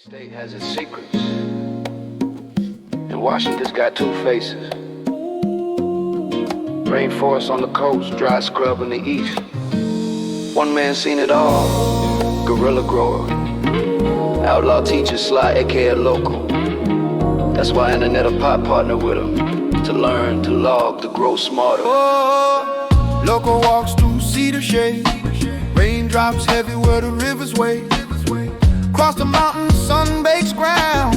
State has its secrets, and Washington's got two faces. Rainforest on the coast, dry scrub in the east. One man seen it all, guerrilla grower. Outlaw teacher Sly, aka Loco. That's why Internet Pop partner with him, to learn, to log, to grow smarter. Oh, Loco walks through cedar shade, raindrops heavy where the rivers wave. Across the mountain, sun bakes ground,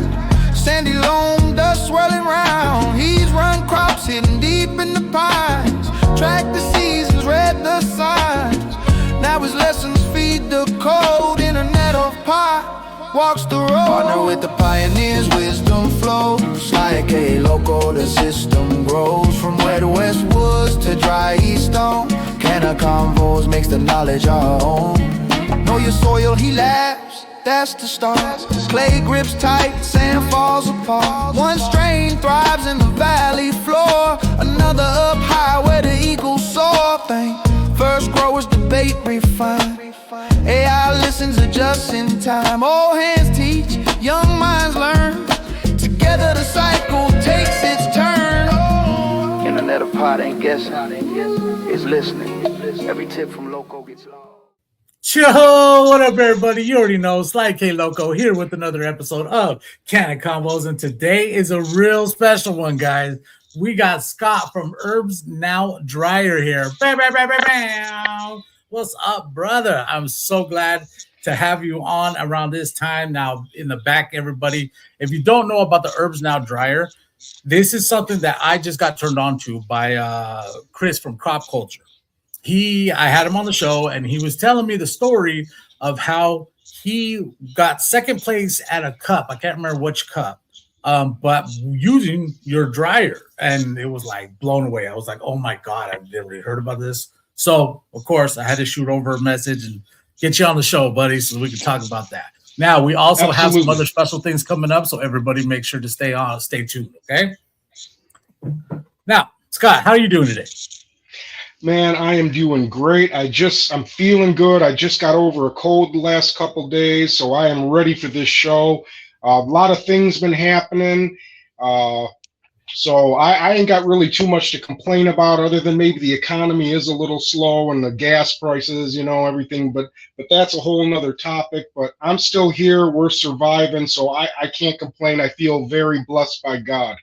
sandy loam, dust swirling round. He's run crops hidden deep in the pines, tracked the seasons, read the signs. Now his lessons feed the code, Internet of Pop walks the road. Partner with the pioneers, wisdom flows like a Loco. The system grows from where the west woods to dry east stone. CannaConvos makes the knowledge our own. Know your soil, he laughs, that's the start. Clay grips tight, sand falls apart. One strain thrives in the valley floor, another up high where the eagles soar. Think first growers debate, refine. AI listens, adjusts in time. Old hands teach, young minds learn. Together the cycle takes its turn. Internet of Pot ain't guessing, it's listening. Every tip from Loco gets lost. Yo, what up, everybody? You already know, Sly K Loco here with another episode of CannaConvos, and today is a real special one, guys. We got Scott from HerbsNow Dryer here. Bam, bam, bam, bam, bam. What's up, brother? I'm so glad to have you on around this time. Now, in the back, everybody, if you don't know about the HerbsNow Dryer, this is something that I just got turned on to by Chris from Crop Culture. I had him on the show, and he was telling me the story of how he got second place at a cup. I can't remember which cup, but using your dryer, and it was like blown away. I was like, oh my God, I've never really heard about this. So of course I had to shoot over a message and get you on the show, buddy, so we can talk about that. Now we also have some other special things coming up, so everybody make sure to stay tuned. Okay. Now, Scott, how are you doing today? Man, I am doing great. I'm feeling good. I just got over a cold the last couple days, so I am ready for this show. A lot of things been happening, so I ain't got really too much to complain about, other than maybe the economy is a little slow and the gas prices, everything. But that's a whole nother topic. But I'm still here. We're surviving, so I can't complain. I feel very blessed by God.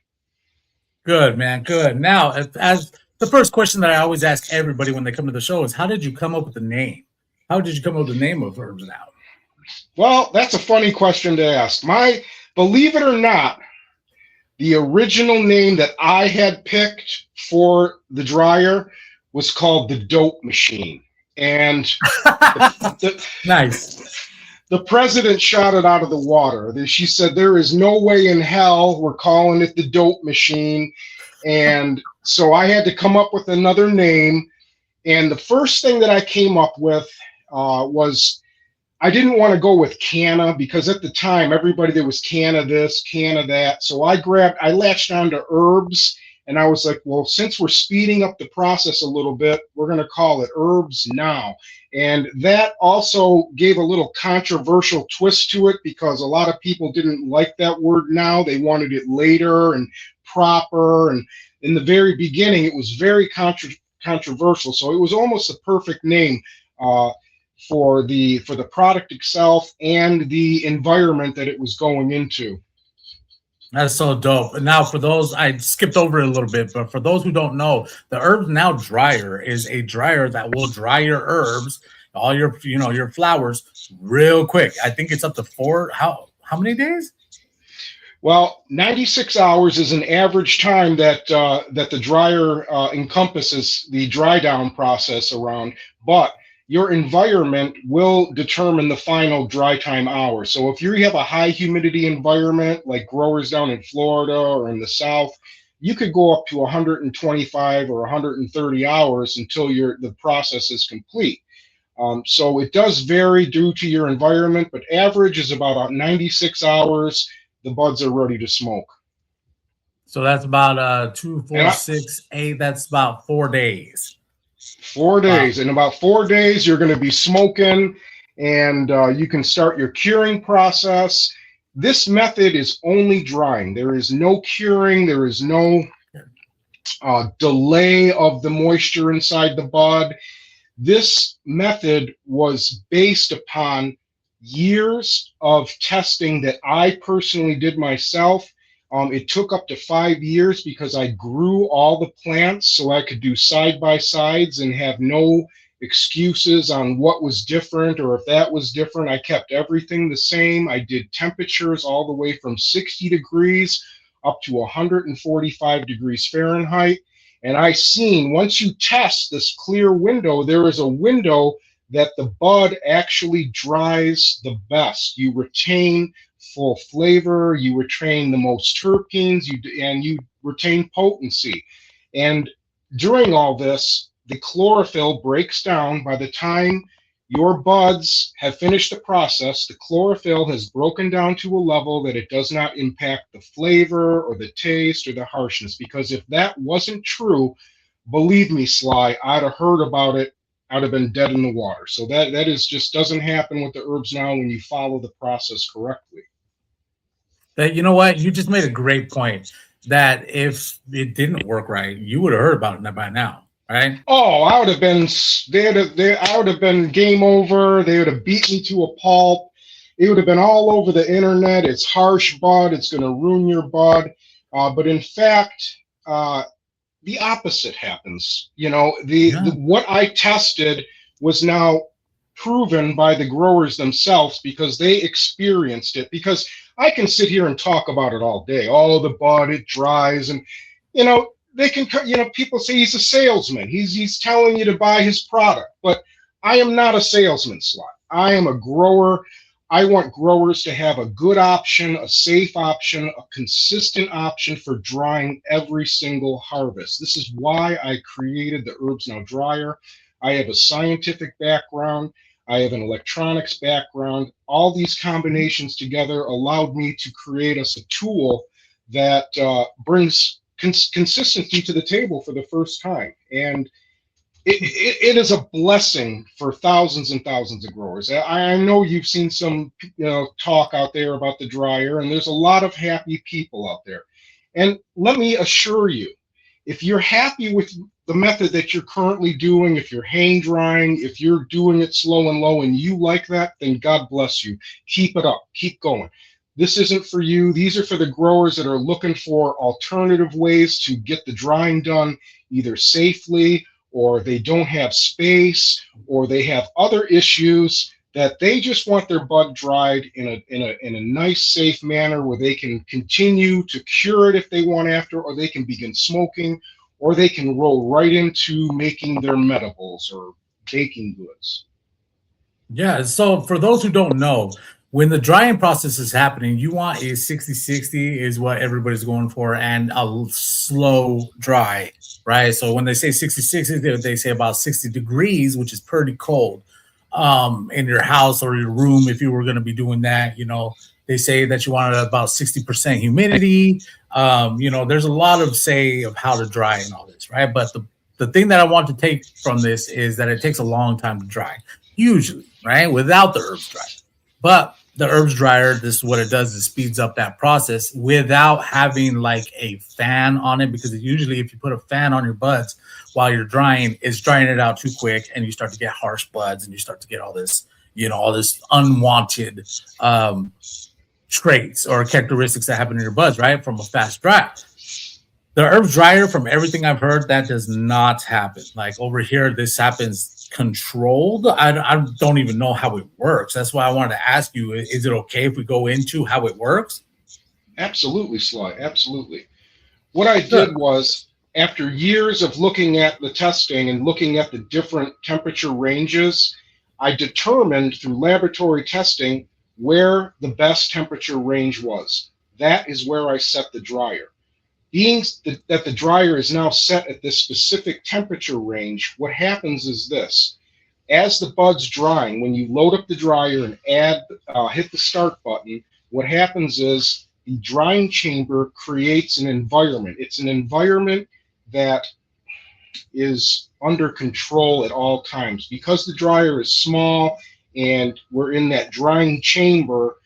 Good, man. Good. Now, as the first question that I always ask everybody when they come to the show is, how did you come up with the name? How did you come up with the name of HerbsNow? Well, that's a funny question to ask. Believe it or not, the original name that I had picked for the dryer was called the Dope Machine. And nice. The president shot it out of the water. She said, there is no way in hell we're calling it the Dope Machine. And so I had to come up with another name. And the first thing that I came up with was, I didn't want to go with Canna, because at the time, everybody there was Canna this, Canna that. So I latched on to Herbs, and I was like, well, since we're speeding up the process a little bit, we're going to call it HerbsNow. And that also gave a little controversial twist to it, because a lot of people didn't like that word now. They wanted it later and proper. And in the very beginning, it was very controversial. So it was almost a perfect name for the product itself and the environment that it was going into. That's so dope. And now for those, I skipped over it a little bit, but for those who don't know, the HerbsNow Dryer is a dryer that will dry your herbs, all your your flowers, real quick. I think it's up to how many days? Well, 96 hours is an average time that the dryer encompasses the dry down process around, but your environment will determine the final dry time hour. So if you have a high humidity environment, like growers down in Florida or in the South, you could go up to 125 or 130 hours until the process is complete. So it does vary due to your environment, but average is about 96 hours. The buds are ready to smoke. So that's about 2, 4, 6, 8. That's about 4 days. 4 days. In about 4 days, you're going to be smoking, and you can start your curing process. This method is only drying. There is no curing. There is no delay of the moisture inside the bud. This method was based upon years of testing that I personally did myself. It took up to 5 years because I grew all the plants so I could do side-by-sides and have no excuses on what was different or if that was different. I kept everything the same. I did temperatures all the way from 60 degrees up to 145 degrees Fahrenheit. And I seen once you test this clear window, there is a window that the bud actually dries the best. You retain full flavor, you retain the most terpenes, and you retain potency. And during all this, the chlorophyll breaks down. By the time your buds have finished the process, the chlorophyll has broken down to a level that it does not impact the flavor or the taste or the harshness. Because if that wasn't true, believe me, Sly, I'd have heard about it. I'd have been dead in the water. So that is just doesn't happen with the HerbsNow when you follow the process correctly. That, you know what, you just made a great point that if it didn't work right, you would have heard about it by now, right? Oh, I would have been. I would have been game over. They would have beat me to a pulp. It would have been all over the internet. It's harsh bud. It's going to ruin your bud. But in fact, the opposite happens. You know, what I tested was now proven by the growers themselves because they experienced it. Because I can sit here and talk about it all day. Oh, the bud, it dries, and you know. They can, you know, people say he's a salesman. He's telling you to buy his product, but I am not a salesman, Sly. I am a grower. I want growers to have a good option, a safe option, a consistent option for drying every single harvest. This is why I created the HerbsNow Dryer. I have a scientific background. I have an electronics background. All these combinations together allowed me to create us a tool that brings consistency to the table for the first time. And it is a blessing for thousands and thousands of growers. I know you've seen some talk out there about the dryer, and there's a lot of happy people out there. And let me assure you, if you're happy with the method that you're currently doing, if you're hang drying, if you're doing it slow and low and you like that, then God bless you. Keep it up. Keep going. This isn't for you. These are for the growers that are looking for alternative ways to get the drying done, either safely, or they don't have space, or they have other issues that they just want their bud dried in a nice, safe manner where they can continue to cure it if they want after, or they can begin smoking, or they can roll right into making their medibles or baking goods. Yeah, so for those who don't know, when the drying process is happening, you want a 60-60 is what everybody's going for, and a slow dry, right? So when they say 60-60, they say about 60 degrees, which is pretty cold in your house or your room. If you were going to be doing that, they say that you want about 60% humidity. There's a lot of say of how to dry and all this, right? But the thing that I want to take from this is that it takes a long time to dry, usually, right? Without the herbs dryer. But the herbs dryer, this is what it does, it speeds up that process without having like a fan on it, because usually if you put a fan on your buds while you're drying, it's drying it out too quick and you start to get harsh buds and you start to get all this, all this unwanted traits or characteristics that happen in your buds, right? From a fast dry. The herbs dryer, from everything I've heard, that does not happen. Like over here, this happens controlled. I don't even know how it works. That's why I wanted to ask you, is it okay if we go into how it works? Absolutely, Sly. Absolutely. What I did was, after years of looking at the testing and looking at the different temperature ranges, I determined through laboratory testing where the best temperature range was. That is where I set the dryer. Being that the dryer is now set at this specific temperature range, what happens is this. As the bud's drying, when you load up the dryer and hit the start button, what happens is the drying chamber creates an environment. It's an environment that is under control at all times. Because the dryer is small and we're in that drying chamber,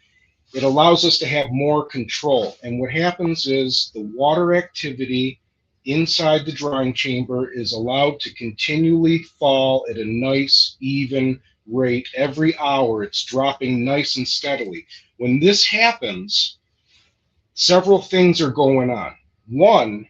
it allows us to have more control. And what happens is the water activity inside the drying chamber is allowed to continually fall at a nice, even rate. Every hour, it's dropping nice and steadily. When this happens, several things are going on. One,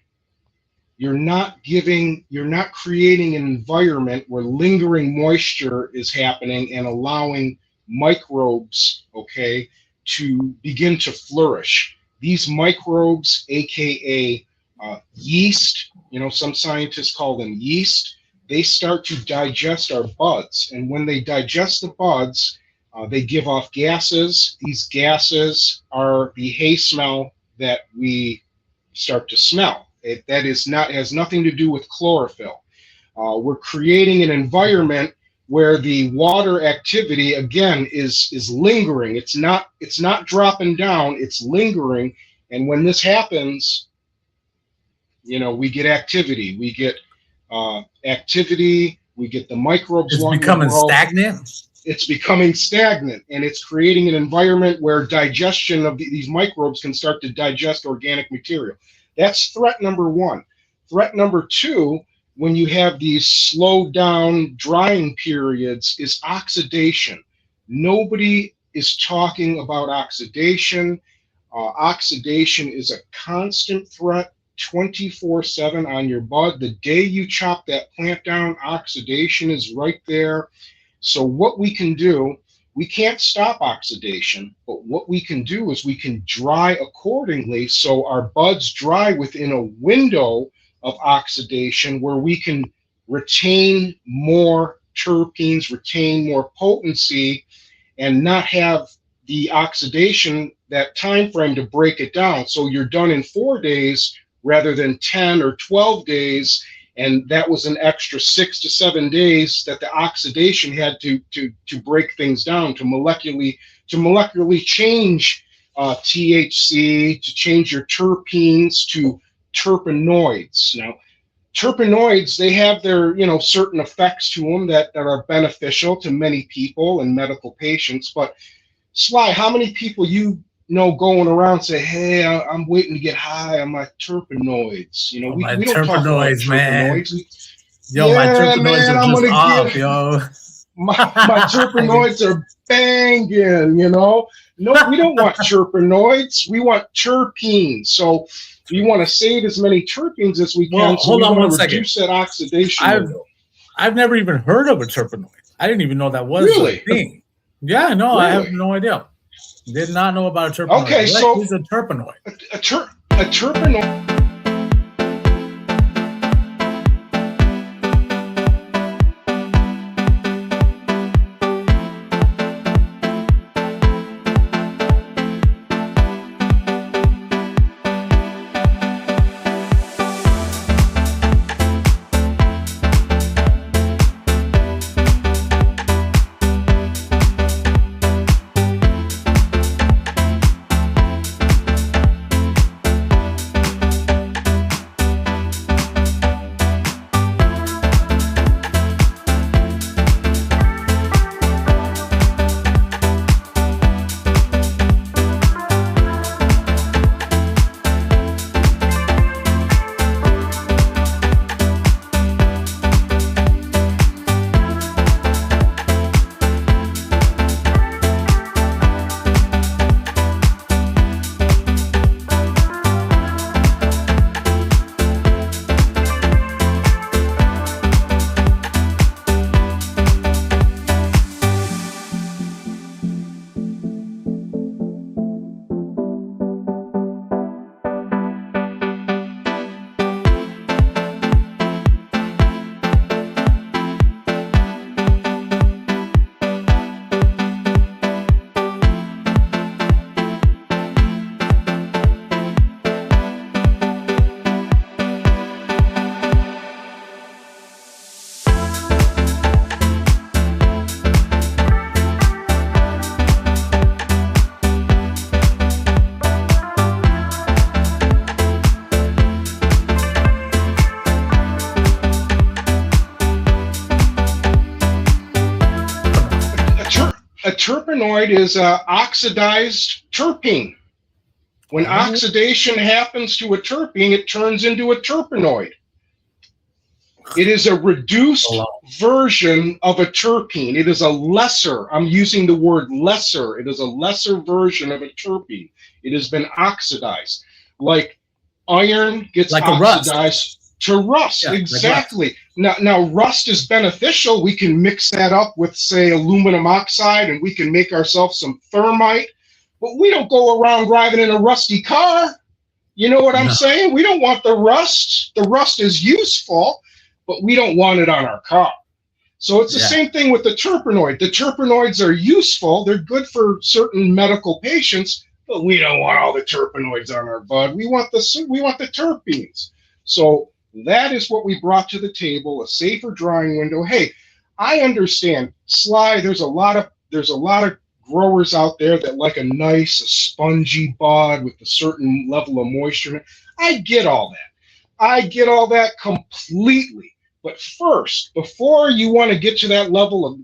you're not creating an environment where lingering moisture is happening and allowing microbes, okay, to begin to flourish. These microbes, aka yeast, some scientists call them yeast, they start to digest our buds. And when they digest the buds, they give off gases. These gases are the hay smell that we start to smell. Has nothing to do with chlorophyll. We're creating an environment where the water activity again is lingering. It's not dropping down. It's lingering. And when this happens, we get activity. We get activity. We get the microbes. It's becoming stagnant. It's becoming stagnant, and it's creating an environment where digestion of these microbes can start to digest organic material. That's threat number one. Threat number two, when you have these slowed down drying periods, is oxidation. Nobody is talking about oxidation. Oxidation is a constant threat 24/7 on your bud. The day you chop that plant down, oxidation is right there. So what we can do, we can't stop oxidation, but what we can do is we can dry accordingly so our buds dry within a window of oxidation where we can retain more terpenes, retain more potency, and not have the oxidation, that time frame to break it down. So you're done in 4 days rather than 10 or 12 days. And that was an extra 6 to 7 days that the oxidation had to break things down, to molecularly change THC, to change your terpenes to terpenoids. Now, terpenoids, they have their certain effects to them that are beneficial to many people and medical patients. But Sly, how many people going around say, hey, I'm waiting to get high on my terpenoids. We don't talk about terpenoids, man. My terpenoids are just off, yo. My terpenoids are banging, No, we don't want terpenoids. We want terpenes. So we want to save as many terpenes as we can. Well, so hold on one second. Reduce that oxidation. I've never even heard of a terpenoid. I didn't even know that was really a thing. Yeah, no, really? I have no idea. Did not know about a terpenoid. Okay, so what is a terpenoid? A terpenoid. terpenoid is oxidized terpene. When oxidation happens to a terpene, it turns into a terpenoid. It is a reduced version of a terpene. It is a lesser, I'm using the word lesser. It is a lesser version of a terpene. It has been oxidized. Like iron gets like oxidized to rust. Yeah, exactly. Like now, rust is beneficial. We can mix that up with, say, aluminum oxide, and we can make ourselves some thermite. But we don't go around driving in a rusty car. You know what I'm saying? We don't want the rust. The rust is useful, but we don't want it on our car. So it's the same thing with the terpenoid. The terpenoids are useful. They're good for certain medical patients, but we don't want all the terpenoids on our bud. We want the terpenes. So that is what we brought to the table, a safer drying window. Hey, I understand, Sly, there's a lot of growers out there that like a nice, spongy bud with a certain level of moisture. I get all that. I get all that completely. But first, before you want to get to that level of,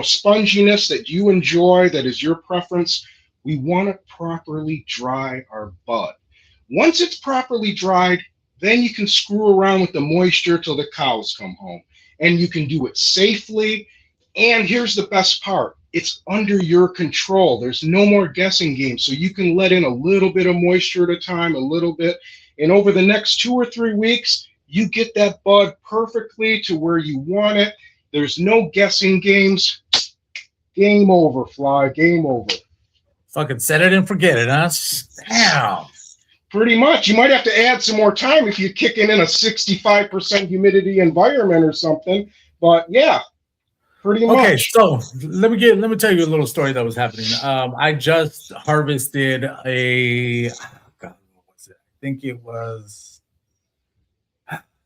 sponginess that you enjoy, that is your preference, we want to properly dry our bud. Once it's properly dried, then you can screw around with the moisture till the cows come home. And you can do it safely. And here's the best part. It's under your control. There's no more guessing game. So you can let in a little bit of moisture at a time, a little bit. And over the next 2 or 3 weeks, you get that bud perfectly to where you want it. There's no guessing games. Game over, Fly. Game over. Fucking set it and forget it, huh? Damn. Pretty much. You might have to add some more time if you're kicking in a 65% humidity environment or something. But yeah, pretty much. Okay, so let me tell you a little story that was happening. I just harvested a. God, what was it? I think it was.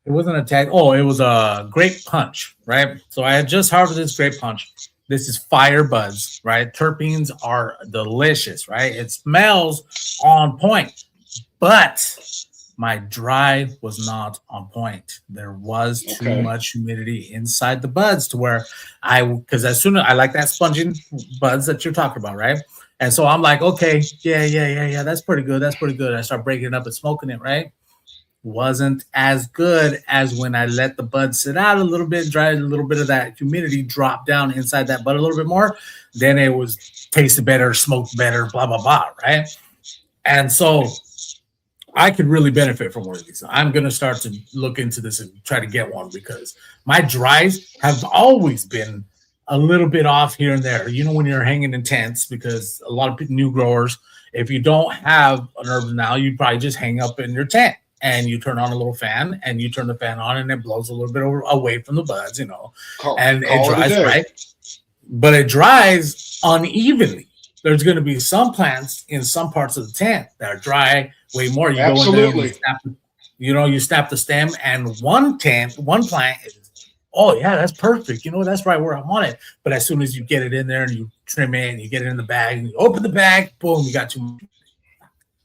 It wasn't a tag. Oh, it was a grape punch, right? So I had just harvested this grape punch. This is fire buds, right? Terpenes are delicious, right? It smells on point, but my dry was not on point. There was too much humidity inside the buds to where because as soon as I like that sponging buds that you're talking about, right? And so I'm like, okay, yeah, that's pretty good. That's pretty good. I start breaking it up and smoking it, right? Wasn't as good as when I let the bud sit out a little bit, dry a little bit of that humidity drop down inside that bud a little bit more. Then it was tasted better, smoked better, blah, blah, blah, right? And so I could really benefit from one of these. I'm going to start to look into this and try to get one because my dries have always been a little bit off here and there. You know, when you're hanging in tents, because a lot of new growers, if you don't have an HerbsNow, you probably just hang up in your tent. And you turn on a little fan, and you turn the fan on, and it blows a little bit away from the buds, and it dries, right? But it dries unevenly. There's going to be some plants in some parts of the tent that are dry way more. You Absolutely. Go in there, you snap the stem, and one plant is, oh yeah, that's perfect. That's right where I want it. But as soon as you get it in there and you trim it and you get it in the bag and you open the bag, boom, you got too much,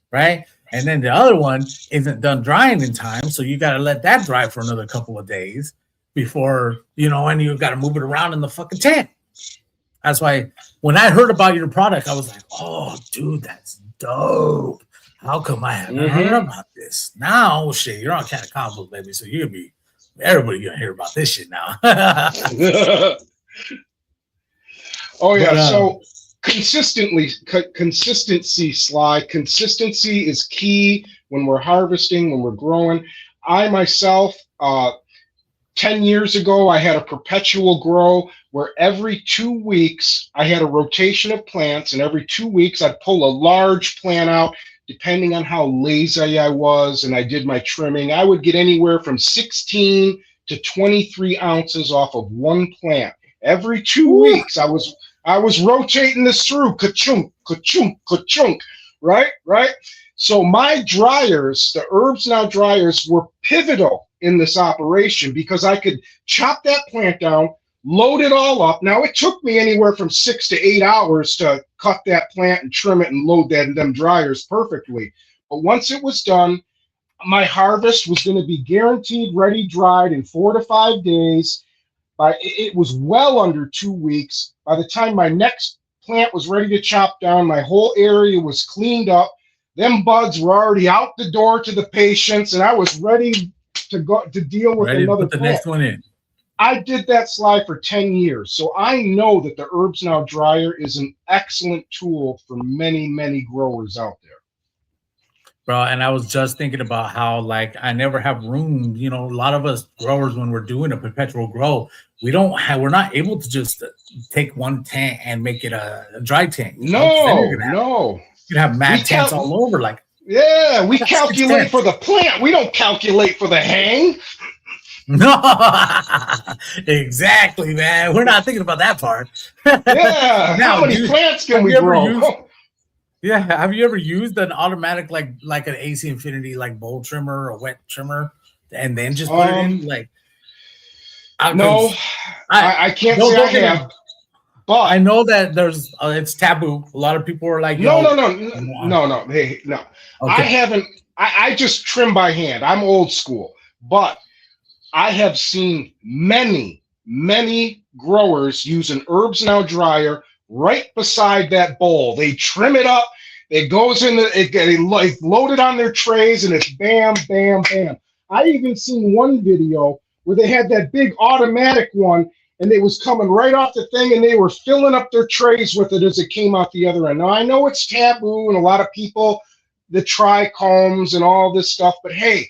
right? And then the other one isn't done drying in time, so you got to let that dry for another couple of days before, and you got to move it around in the fucking tent. That's why when I heard about your product, I was like, oh, dude, that's dope. How come I haven't heard about this? Now, shit, you're on CannaConvos, baby, so everybody going to hear about this shit now. Oh, yeah, so... Consistency, Sly. Consistency is key when we're harvesting, when we're growing. I myself, 10 years ago, I had a perpetual grow where every 2 weeks I had a rotation of plants, and every 2 weeks I'd pull a large plant out, depending on how lazy I was, and I did my trimming. I would get anywhere from 16 to 23 ounces off of one plant. Every 2 weeks I was rotating this through, ka-chunk, ka-chunk, ka-chunk, right? So my dryers, the HerbsNow dryers, were pivotal in this operation because I could chop that plant down, load it all up. Now, it took me anywhere from 6 to 8 hours to cut that plant and trim it and load them dryers perfectly. But once it was done, my harvest was going to be guaranteed ready dried in 4 to 5 days. It was well under 2 weeks. By the time my next plant was ready to chop down. My whole area was cleaned up. Them buds were already out the door to the patients, and I was ready to go to deal with Ready to another put the plant. next one in. I did that slide for 10 years, so I know that the HerbsNow Dryer is an excellent tool for many, many growers out there. Bro, and I was just thinking about how, like, I never have room. You know, a lot of us growers, when we're doing a perpetual grow, we're not able to just take one tent and make it a dry tent. No. You have mad tents all over. Like, yeah, we calculate for the plant. We don't calculate for the hang. No, exactly, man. We're not thinking about that part. Yeah, how many plants can we grow? Yeah, have you ever used an automatic like an AC Infinity like bowl trimmer or wet trimmer, and then just put it in? Like, no, I can't say I have. But I know that there's it's taboo. A lot of people are like, no. Hey, no. Okay. I haven't. I just trim by hand. I'm old school, but I have seen many growers use an HerbsNow Dryer right beside that bowl. They trim it up. It goes in they load it on their trays, and it's bam, bam, bam. I even seen one video where they had that big automatic one, and it was coming right off the thing, and they were filling up their trays with it as it came out the other end. Now, I know it's taboo, and a lot of people that try combs and all this stuff, but hey,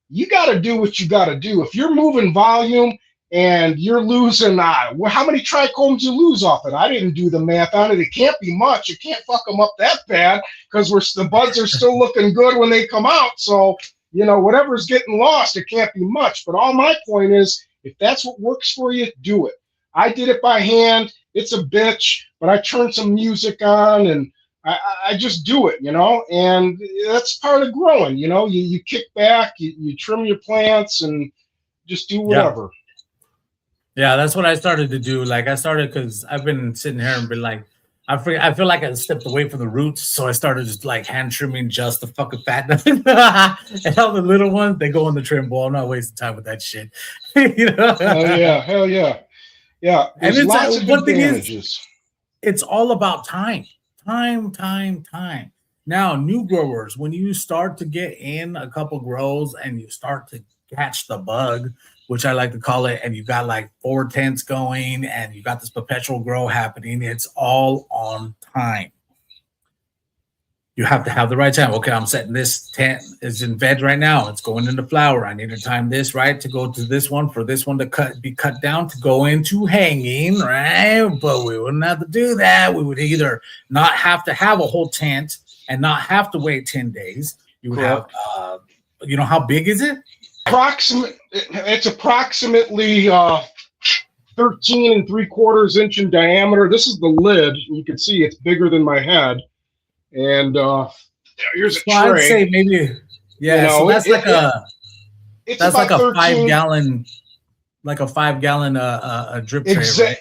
you got to do what you got to do. If you're moving volume and you're losing, how many trichomes you lose off it? I didn't do the math on it. It can't be much. You can't fuck them up that bad because the buds are still looking good when they come out. So, you know, whatever's getting lost, it can't be much. But all my point is, if that's what works for you, do it. I did it by hand. It's a bitch, but I turned some music on and I just do it, you know, and that's part of growing, you know. You kick back, you trim your plants, and just do whatever. Yeah, that's what I started to do. Like, I started because I've been sitting here and been like, I feel like I stepped away from the roots, so I started just like hand trimming just the fucking fat. And all the little ones, they go in the trim bowl. I'm not wasting time with that shit. You know? Hell yeah. There's and lots of advantages. It's all about time. Time. Now, new growers, when you start to get in a couple grows and you start to catch the bug, which I like to call it, and you got like 4 tents going and you got this perpetual grow happening, it's all on time. You have to have the right time. Okay, I'm setting this tent is in bed right now. It's going into flower. I need to time this right to go to this one for this one to be cut down to go into hanging, right? But we wouldn't have to do that. We would either not have to have a whole tent and not have to wait 10 days. You would have, you know, how big is it? It's approximately 13 3/4 inch in diameter. This is the lid. You can see it's bigger than my head. And here's a tray. I'd say maybe, yeah. You know, so that's like a 5 gallon, like a 5 gallon drip tray. Right?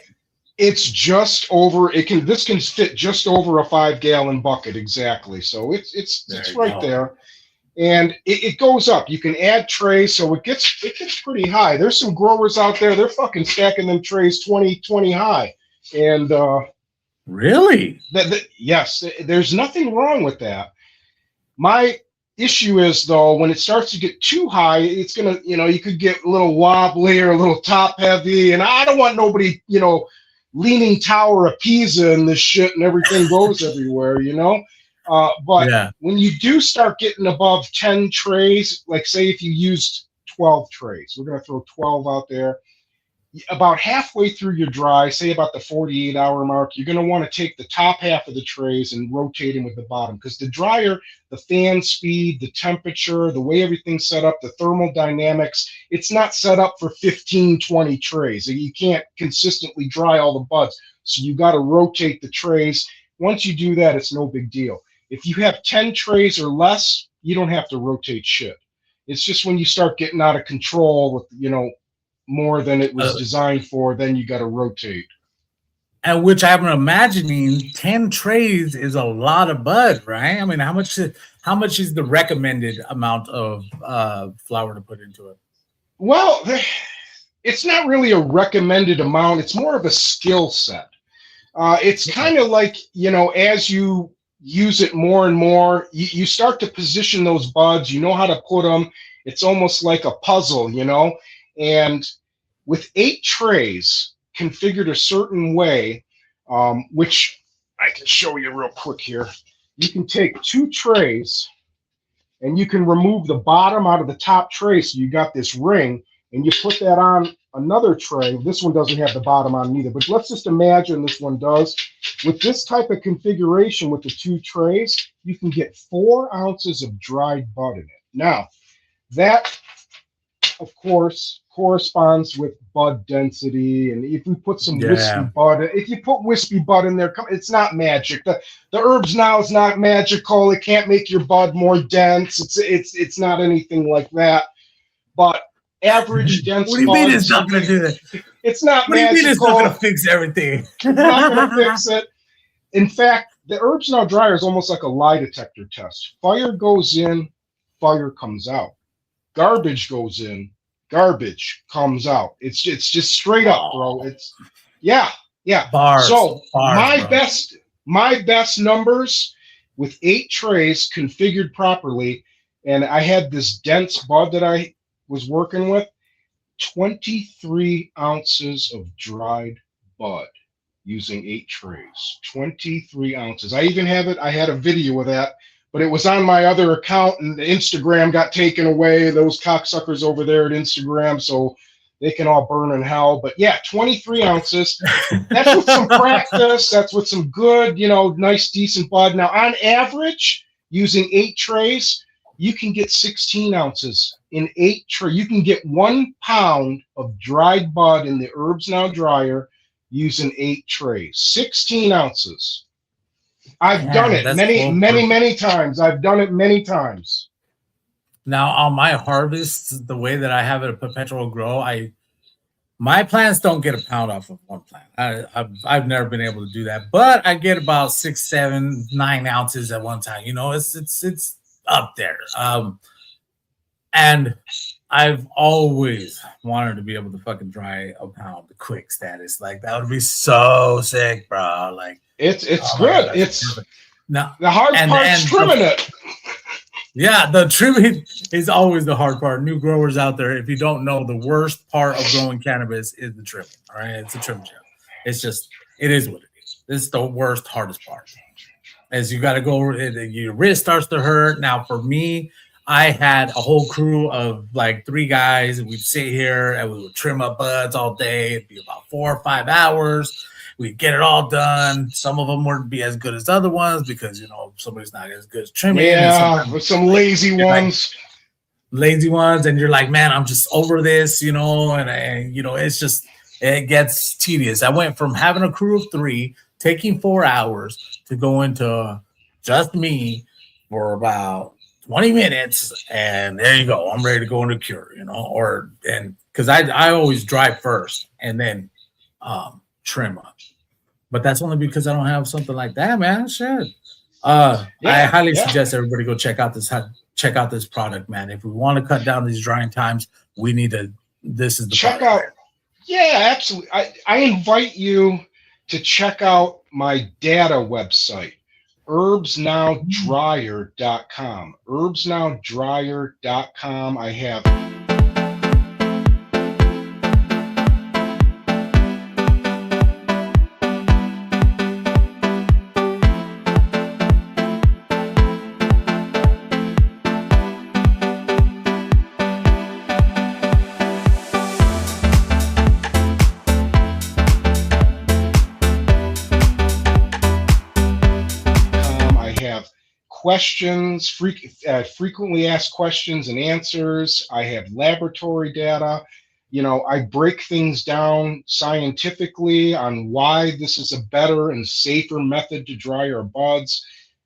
It's just over. This can fit just over a 5 gallon bucket exactly. So it's right there, and it goes up. You can add trays, so it gets pretty high. There's some growers out there. They're fucking stacking them trays 20 high, and really? Yes, there's nothing wrong with that. My issue is, though, when it starts to get too high, it's going to, you know, you could get a little wobbly or a little top heavy. And I don't want nobody, you know, leaning Tower of Pisa and this shit and everything goes everywhere, you know. But when you do start getting above 10 trays, like say if you used 12 trays, we're going to throw 12 out there. About halfway through your dry, say about the 48-hour mark, you're going to want to take the top half of the trays and rotate them with the bottom, because the dryer, the fan speed, the temperature, the way everything's set up, the thermodynamics, it's not set up for 15, 20 trays. You can't consistently dry all the buds, so you got to rotate the trays. Once you do that, it's no big deal. If you have 10 trays or less, you don't have to rotate shit. It's just when you start getting out of control with, you know, more than it was designed for, then you got to rotate. And which I'm imagining 10 trays is a lot of bud, right? I mean, how much is the recommended amount of flour to put into it? Well, it's not really a recommended amount. It's more of a skill set. It's kind of like, you know, as you use it more and more, you start to position those buds. You know how to put them. It's almost like a puzzle, you know. And with 8 trays configured a certain way, which I can show you real quick here. You can take 2 trays and you can remove the bottom out of the top tray, so you got this ring, and you put that on another tray. This one doesn't have the bottom on either, but let's just imagine this one does. With this type of configuration with the 2 trays, you can get 4 ounces of dried bud in it. Now, that, of course, corresponds with bud density. And if we put some wispy bud, if you put wispy bud in there, it's not magic. The HerbsNow is not magical. It can't make your bud more dense. It's not anything like that. But average dense what do you mean it's not going to do that? It's not what magical. Do you mean it's not going to fix everything? It's not going to fix it. In fact, the HerbsNow Dryer is almost like a lie detector test. Fire goes in, fire comes out. Garbage goes in, garbage comes out. It's just straight up, bro. It's yeah. Bars, so bars, my best numbers with 8 trays configured properly, and I had this dense bud that I was working with, 23 ounces of dried bud using 8 trays. 23 ounces. I even have it. I had a video of that, but it was on my other account, and the Instagram got taken away. Those cocksuckers over there at Instagram, so they can all burn in hell. But yeah, 23 ounces. That's with some practice. That's with some good, you know, nice, decent bud. Now, on average, using 8 trays, you can get 16 ounces in 8 trays. You can get 1 pound of dried bud in the HerbsNow Dryer using 8 trays. 16 ounces. I've done it many times. I've done it many times. Now, on my harvest, the way that I have it a perpetual grow, my plants don't get a pound off of one plant. I've never been able to do that, but I get about 6, 7, 9 ounces at one time. You know, it's up there. And I've always wanted to be able to fucking dry a pound, the quick status. Like, that would be so sick, bro. Like, it's good. God, it's now the hard part's trimming it. Yeah, the trimming is always the hard part. New growers out there, if you don't know, the worst part of growing cannabis is the trimming. All right, it's a trim gel. It's just, it is what it is. This is the worst, hardest part. As you got to go, your wrist starts to hurt. Now, for me, I had a whole crew of like 3 guys. We'd sit here and we would trim up buds all day. It'd be about 4 or 5 hours. We'd get it all done. Some of them wouldn't be as good as other ones because, you know, somebody's not as good as trimming. Yeah, with some lazy ones. Lazy ones. And you're like, man, I'm just over this, you know, and you know, it's just, it gets tedious. I went from having a crew of 3, taking 4 hours, to go into just me for about 20 minutes, and there you go. I'm ready to go into cure, you know, and because I always dry first and then trim up. But that's only because I don't have something like that, man. Shit. I highly suggest everybody go check out this product, man. If we want to cut down these drying times, we need to. This is the check out. Yeah, absolutely. I invite you to check out my data website, HerbsNowDryer.com. HerbsNowDryer.com. I have. Questions, frequently asked questions and answers. I have laboratory data. You know, I break things down scientifically on why this is a better and safer method to dry our buds.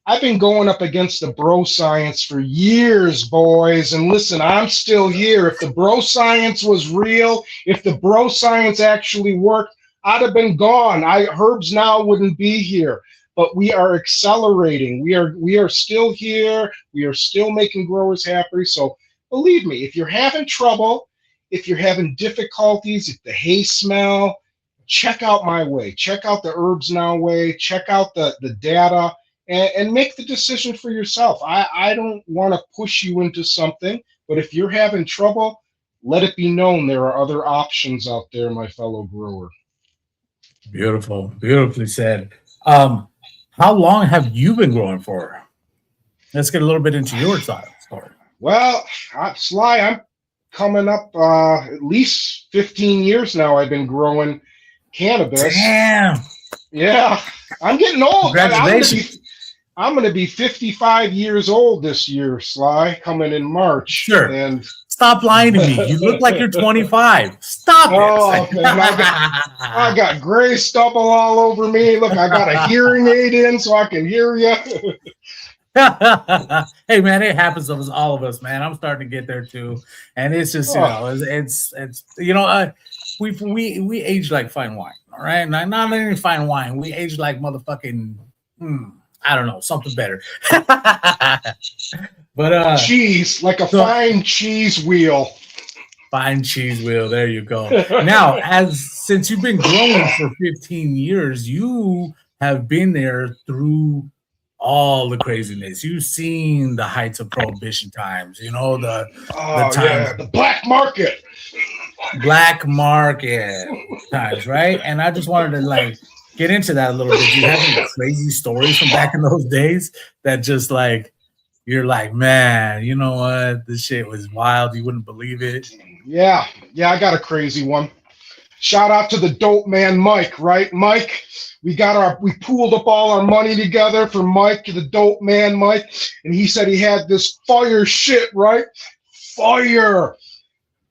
I've been going up against the bro science for years, boys. And listen, I'm still here. If the bro science was real, if the bro science actually worked, I'd have been gone. HerbsNow wouldn't be here. But we are accelerating. We are still here. We are still making growers happy. So believe me, if you're having trouble, if you're having difficulties, if the hay smell, check out my way. Check out the HerbsNow way. Check out the data and make the decision for yourself. I don't want to push you into something, but if you're having trouble, let it be known there are other options out there, my fellow grower. Beautiful, beautifully said. How long have you been growing for? Let's get a little bit into your story. Well, Sly, I'm coming up at least 15 years now. I've been growing cannabis. Damn. Yeah, I'm getting old. Congratulations. I'm going to be 55 years old this year, Sly, coming in March. Sure. And stop lying to me. You look like you're 25. Stop it. Okay. I got gray stubble all over me. Look, I got a hearing aid in so I can hear you. Hey man, it happens to all of us, man. I'm starting to get there too, and it's just it's we age like fine wine, all right? Not only fine wine, we age like motherfucking I don't know, something better. But cheese, like a fine cheese wheel. Fine cheese wheel. There you go. Now, since you've been growing for 15 years, you have been there through all the craziness. You've seen the heights of prohibition times, the the black market times, right? And I just wanted to get into that a little bit. Do you have any crazy stories from back in those days that just you're like, man, you know what? This shit was wild. You wouldn't believe it. Yeah, I got a crazy one. Shout out to the dope man, Mike, right? Mike, we pooled up all our money together for Mike, the dope man, Mike. And he said he had this fire shit, right? Fire.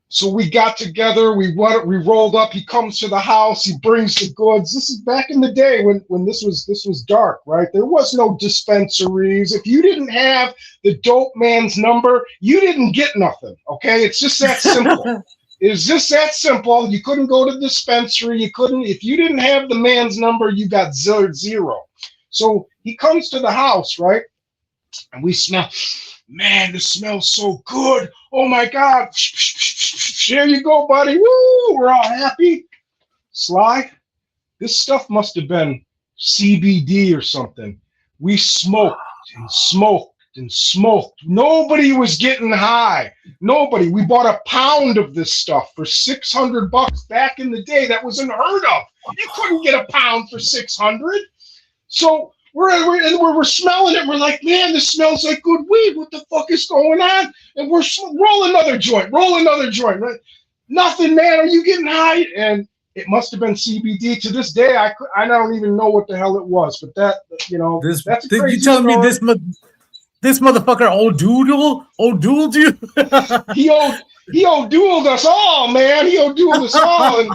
So we got together, we rolled up, he comes to the house, he brings the goods. This is back in the day when this was dark, right? There was no dispensaries. If you didn't have the dope man's number, you didn't get nothing, okay? It's just that simple. It's just that simple. You couldn't go to the dispensary. If you didn't have the man's number, you got zero. So he comes to the house, right? And we smell, man, this smells so good. Oh my God. There you go, buddy. Woo, we're all happy. Sly, this stuff must have been CBD or something. We smoked and smoked and smoked. Nobody was getting high. Nobody. We bought a pound of this stuff for $600 back in the day. That was unheard of. You couldn't get a pound for $600. So we're smelling it. We're like, man, this smells like good weed. What the fuck is going on? And we're roll another joint, right? Nothing, man. Are you getting high? And it must have been CBD. To this day, I don't even know what the hell it was. But that's a crazy you telling story. Me this motherfucker old-dooled you? He old-dooled us all, man. He old-dooled us all. And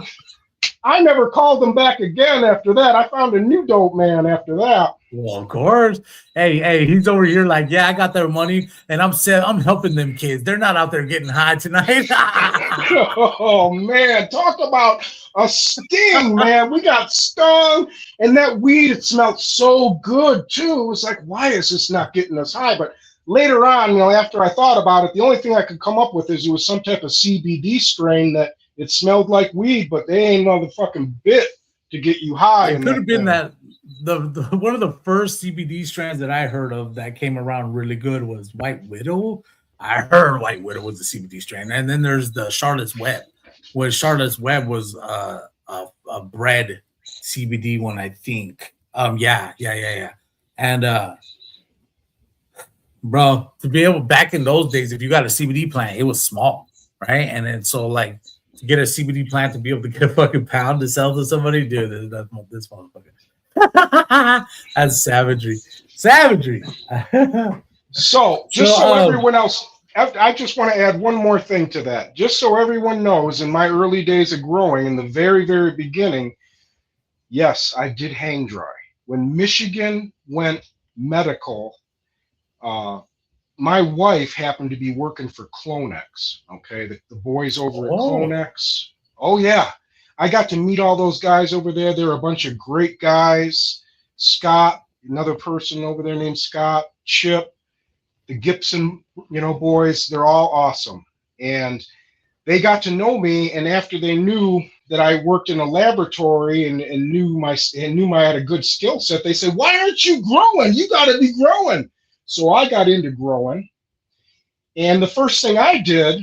I never called him back again after that. I found a new dope man after that. Well, of course. Hey, he's over here like, yeah, I got their money, and I'm helping them kids. They're not out there getting high tonight. Oh, man. Talk about a sting, man. We got stung, and that weed, it smelled so good, too. It was like, why is this not getting us high? But later on, after I thought about it, the only thing I could come up with is it was some type of CBD strain that it smelled like weed, but they ain't motherfucking bit to get you high. It could have been that the one of the first CBD strands that I heard of that came around really good was White Widow. I heard White Widow was the CBD strain, and then there's the Charlotte's Web, where Charlotte's Web was a bred CBD one, I think. Yeah. And bro, to be able back in those days, if you got a CBD plant, it was small, right? And then so to get a CBD plant to be able to get a fucking pound to sell to somebody, dude, that's this motherfucker. That's savagery. So everyone else, I just want to add one more thing to that. Just so everyone knows, in my early days of growing, in the very, very beginning, yes, I did hang dry. When Michigan went medical, my wife happened to be working for Clonex, okay? The boys over at Clonex. Oh, yeah. I got to meet all those guys over there. They're a bunch of great guys. Scott, another person over there named Scott, Chip, the Gibson, boys, they're all awesome. And they got to know me, and after they knew that I worked in a laboratory and knew I had a good skill set, they said, "Why aren't you growing? You got to be growing." So I got into growing, and the first thing I did,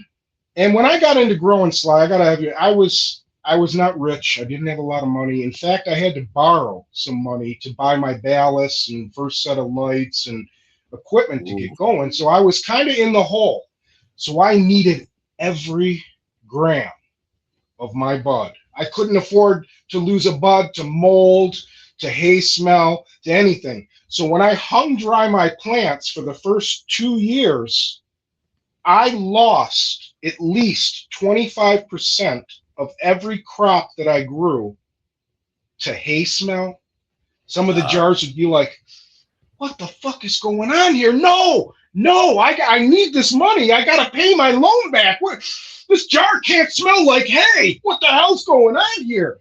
and when I got into growing, Sly, I gotta have you, I was not rich. I didn't have a lot of money. In fact, I had to borrow some money to buy my ballasts and first set of lights and equipment to get going. So I was kind of in the hole. So I needed every gram of my bud. I couldn't afford to lose a bud to mold, to hay smell, to anything. So when I hung dry my plants for the first 2 years, I lost at least 25% of every crop that I grew to hay smell. Some of the jars would be like, "What the fuck is going on here? No, I need this money. I got to pay my loan back. This jar can't smell like hay. What the hell's going on here?"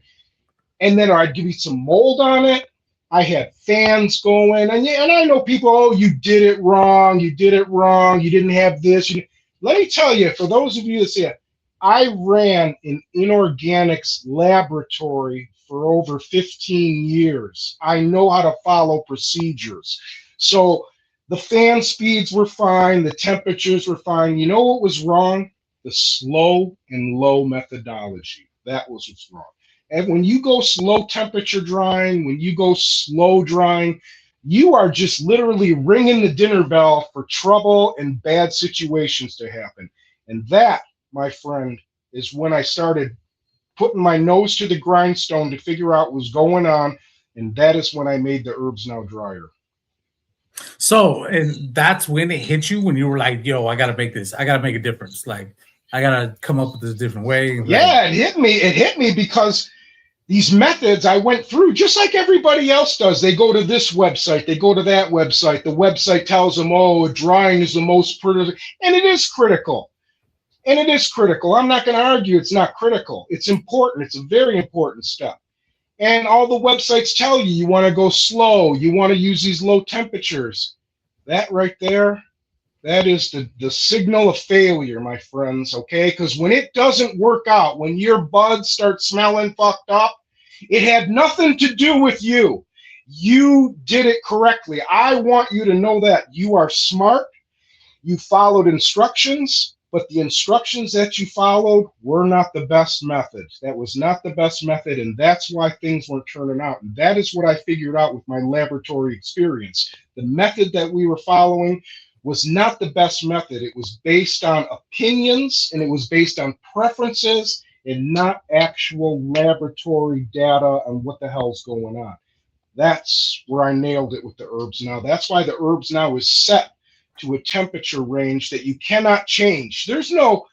And then I'd give you some mold on it. I had fans going. And I know people, "Oh, you did it wrong. You did it wrong. You didn't have this." Let me tell you, for those of you that say it, I ran an inorganics laboratory for over 15 years. I know how to follow procedures. So the fan speeds were fine. The temperatures were fine. You know what was wrong? The slow and low methodology. That was what's wrong. And when you go slow temperature drying, when you go slow drying, you are just literally ringing the dinner bell for trouble and bad situations to happen. And that, my friend, is when I started putting my nose to the grindstone to figure out what was going on. And that is when I made the HerbsNow Dryer. So, and that's when it hit you, when you were like, "Yo, I got to make this. I got to make a difference. Like, I got to come up with this different way." Like, yeah, it hit me. It hit me because these methods I went through, just like everybody else does. They go to this website, they go to that website. The website tells them, "Oh, drying is the most critical," and it is critical. And it is critical. I'm not going to argue it's not critical. It's important. It's a very important step. And all the websites tell you, you want to go slow. You want to use these low temperatures. That right there, that is the signal of failure, my friends, okay? Because when it doesn't work out, when your buds start smelling fucked up, it had nothing to do with you. You did it correctly. I want you to know that. You are smart. You followed instructions. But the instructions that you followed were not the best method. That was not the best method, and that's why things weren't turning out. And that is what I figured out with my laboratory experience. The method that we were following was not the best method. It was based on opinions, and it was based on preferences, and not actual laboratory data on what the hell's going on. That's where I nailed it with the HerbsNow. That's why the HerbsNow is set to a temperature range that you cannot change. There's no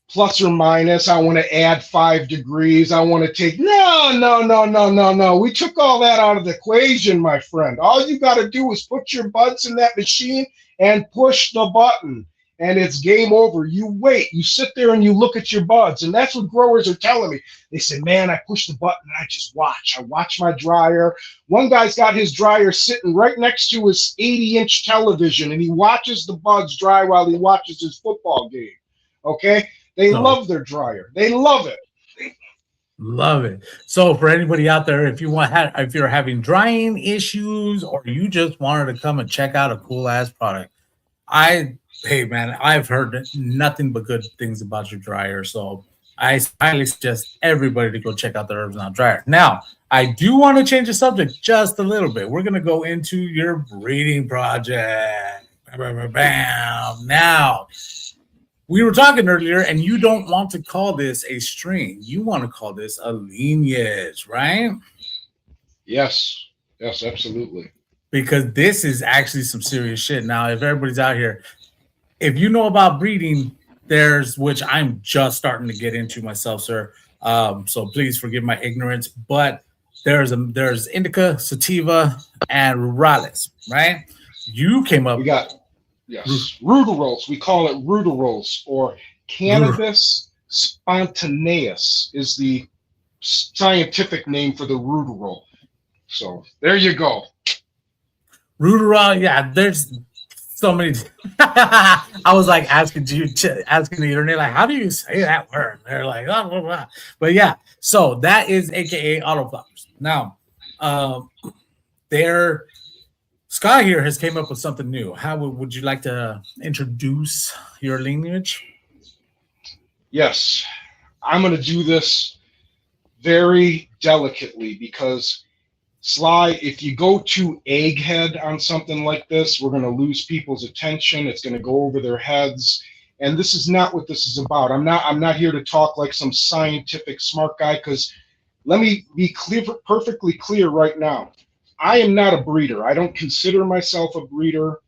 plus or minus. I want to add 5 degrees. I want to take, no. We took all that out of the equation, my friend. All you got to do is put your buds in that machine and push the button, and it's game over. You wait, you sit there and you look at your buds, and that's what growers are telling me. They say, "Man, I push the button and I just watch. I watch my dryer." One guy's got his dryer sitting right next to his 80-inch television, and he watches the buds dry while he watches his football game. Okay? They love their dryer. They love it. Love it. So for anybody out there, if you're having drying issues, or you just wanted to come and check out a cool ass product, hey man, I've heard nothing but good things about your dryer. So I highly suggest everybody to go check out the HerbsNow Dryer. Now, I do want to change the subject just a little bit. We're going to go into your breeding project. Bam. Now, we were talking earlier, and you don't want to call this a strain. You want to call this a lineage, right? Yes, absolutely. Because this is actually some serious shit. Now, if everybody's out here, if you know about breeding, which I'm just starting to get into myself, sir. So please forgive my ignorance, but there's indica, sativa, and rurales, right? You came up. We got ruderalis. We call it ruderalis, or Cannabis spontaneus is the scientific name for the ruderal. So there you go. Ruderal, yeah. There's so many. I was like asking the internet, like, how do you say that word? They're like, blah, blah, blah. But yeah, so that is AKA autoflowers. Now, there, Scott here has came up with something new. How would you like to introduce your lineage? Yes, I'm going to do this very delicately because, Sly, if you go too egghead on something like this, we're going to lose people's attention. It's going to go over their heads. And this is not what this is about. I'm not here to talk like some scientific smart guy, because let me be perfectly clear right now. I am not a breeder. I don't consider myself a breeder.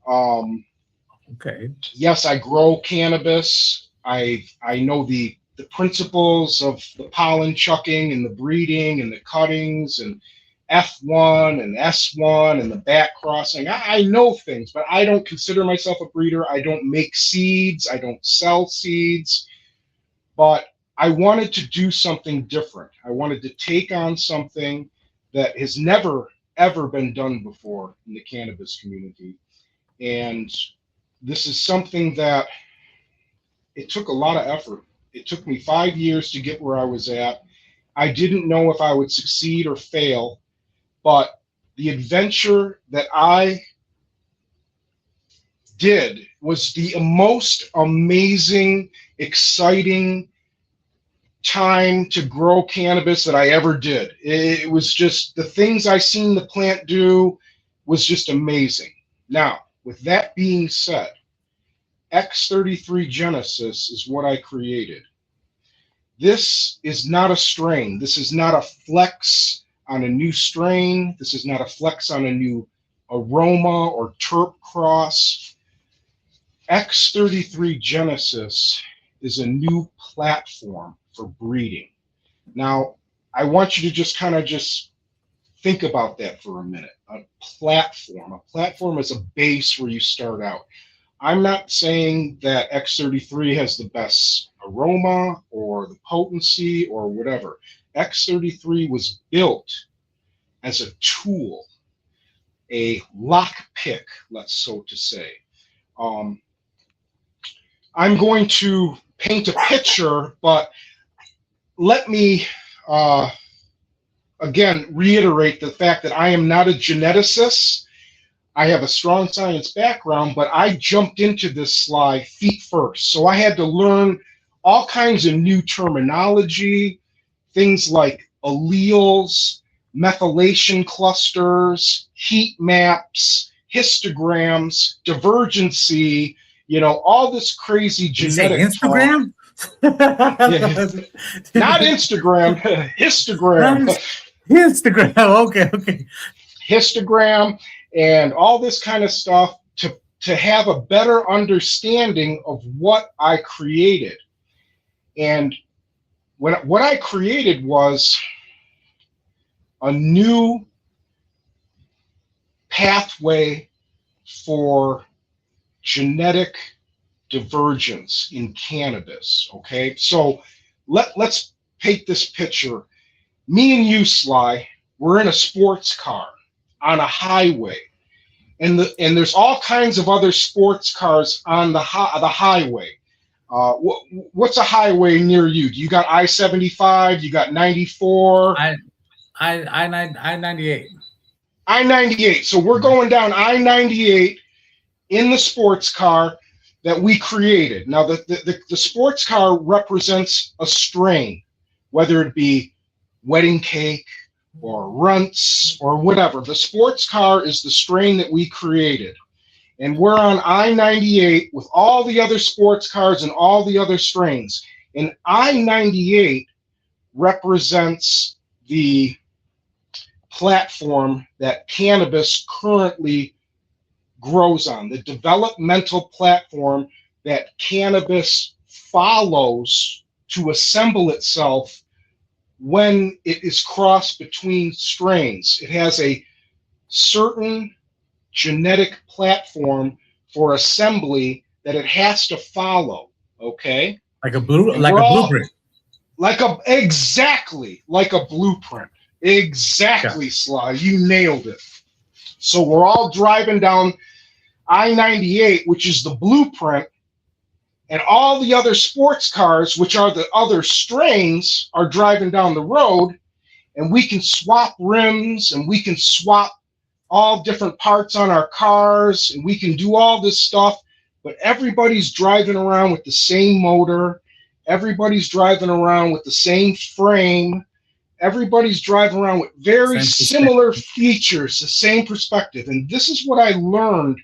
Okay. Yes, I grow cannabis. I know the principles of the pollen chucking and the breeding and the cuttings and F1 and S1 and the back crossing. I know things, but I don't consider myself a breeder. I don't make seeds. I don't sell seeds. But I wanted to do something different. I wanted to take on something that has never, ever been done before in the cannabis community. And this is something that it took a lot of effort. It took me 5 years to get where I was at. I didn't know if I would succeed or fail. But the adventure that I did was the most amazing, exciting time to grow cannabis that I ever did. It was just the things I seen the plant do was just amazing. Now, with that being said, X33 Genesis is what I created. This is not a strain. This is not a flex on a new strain. This is not a flex on a new aroma or terp cross. X33 Genesis is a new platform for breeding. Now, I want you to just kind of just think about that for a minute. A platform. A platform is a base where you start out. I'm not saying that X33 has the best aroma or the potency or whatever. X33 was built as a tool, a lock pick, let's so to say. I'm going to paint a picture, but let me again reiterate the fact that I am not a geneticist. I have a strong science background, but I jumped into this slide feet first. So I had to learn all kinds of new terminology, things like alleles, methylation clusters, heat maps, histograms, divergency, all this crazy genetic Instagram? Not Instagram, histogram. Instagram, okay. Histogram and all this kind of stuff to have a better understanding of what I created. And what I created was a new pathway for genetic divergence in cannabis. Okay, so let's paint this picture. Me and you, Sly, we're in a sports car on a highway, and there's all kinds of other sports cars on the highway. What's a highway near you? You got I-75, you got 94. I-98. I-98. So we're going down I-98 in the sports car that we created. Now, the sports car represents a strain, whether it be wedding cake or runts or whatever. The sports car is the strain that we created. And we're on I-98 with all the other sports cars and all the other strains. And I-98 represents the platform that cannabis currently grows on, the developmental platform that cannabis follows to assemble itself when it is crossed between strains. It has a certain genetic platform for assembly that it has to follow. Okay, like a blueprint. Exactly like a blueprint. Exactly, yeah. Sly, you nailed it. So we're all driving down I-98, which is the blueprint, and all the other sports cars, which are the other strains, are driving down the road, and we can swap rims, and we can swap all different parts on our cars, and we can do all this stuff, but everybody's driving around with the same motor, everybody's driving around with the same frame, everybody's driving around with very similar features, the same perspective. And this is what I learned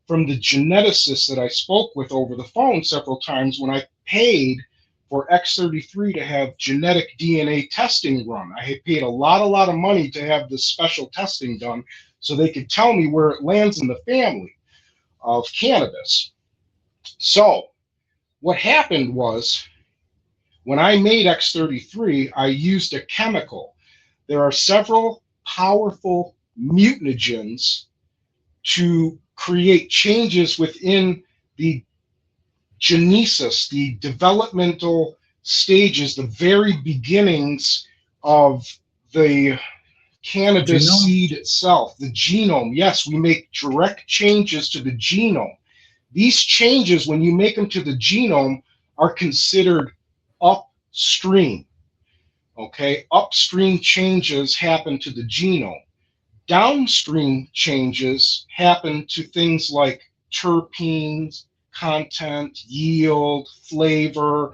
from the geneticist that I spoke with over the phone several times when I paid for X33 to have genetic DNA testing run. I had paid a lot of money to have this special testing done so they could tell me where it lands in the family of cannabis. So what happened was, when I made X33, I used a chemical. There are several powerful mutagens to create changes within the genesis, the developmental stages, the very beginnings of the cannabis seed itself, the genome. Yes, we make direct changes to the genome. These changes, when you make them to the genome, are considered upstream. Okay, upstream changes happen to the genome. Downstream changes happen to things like terpenes, content, yield, flavor,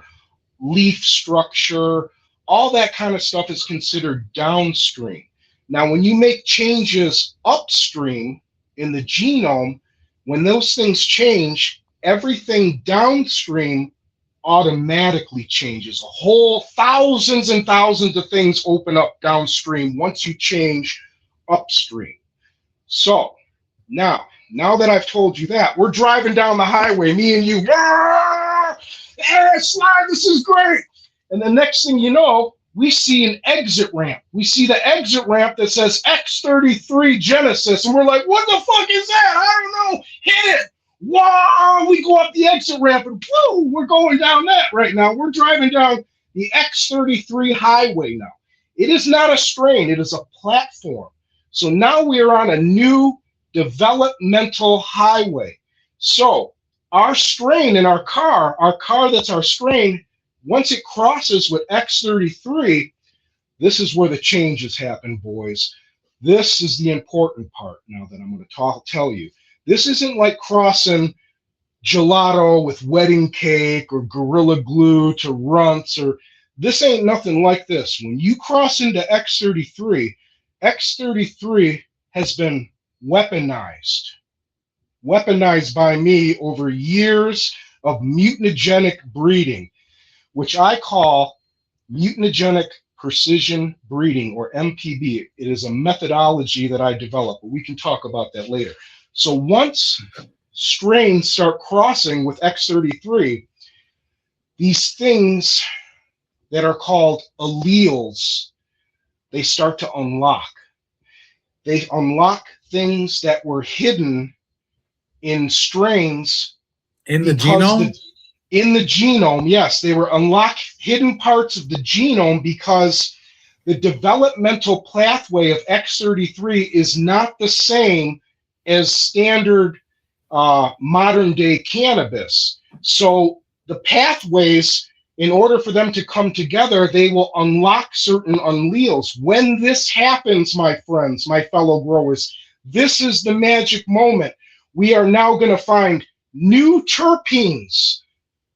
leaf structure. All that kind of stuff is considered downstream. Now, when you make changes upstream in the genome, when those things change, everything downstream automatically changes. A whole thousands and thousands of things open up downstream once you change upstream. So now that I've told you that, we're driving down the highway, me and you. Hey, Sly, this is great. And the next thing you know, we see an exit ramp. We see the exit ramp that says X33 Genesis, and we're like, what the fuck is that? I don't know. Hit it. Wow, we go up the exit ramp, and whoo, we're going down that right now. We're driving down the X33 highway now. It is not a strain. It is a platform. So now we are on a new developmental highway. So our strain in our car that's our strain, once it crosses with X33, this is where the changes happen, boys. This is the important part now that I'm going to tell you. This isn't like crossing gelato with wedding cake or Gorilla Glue to Runts, or this ain't nothing like this. When you cross into X33, X33 has been weaponized by me over years of mutagenic breeding, which I call mutagenic precision breeding, or MPB. It is a methodology that I developed, but we can talk about that later. So once strains start crossing with X33, these things that are called alleles, they start to unlock. They unlock things that were hidden in strains. In the genome? In the genome, yes. They were unlocked hidden parts of the genome because the developmental pathway of X33 is not the same as standard modern day cannabis. So the pathways, in order for them to come together, they will unlock certain alleles. When this happens, my friends, my fellow growers, this is the magic moment. We are now going to find new terpenes.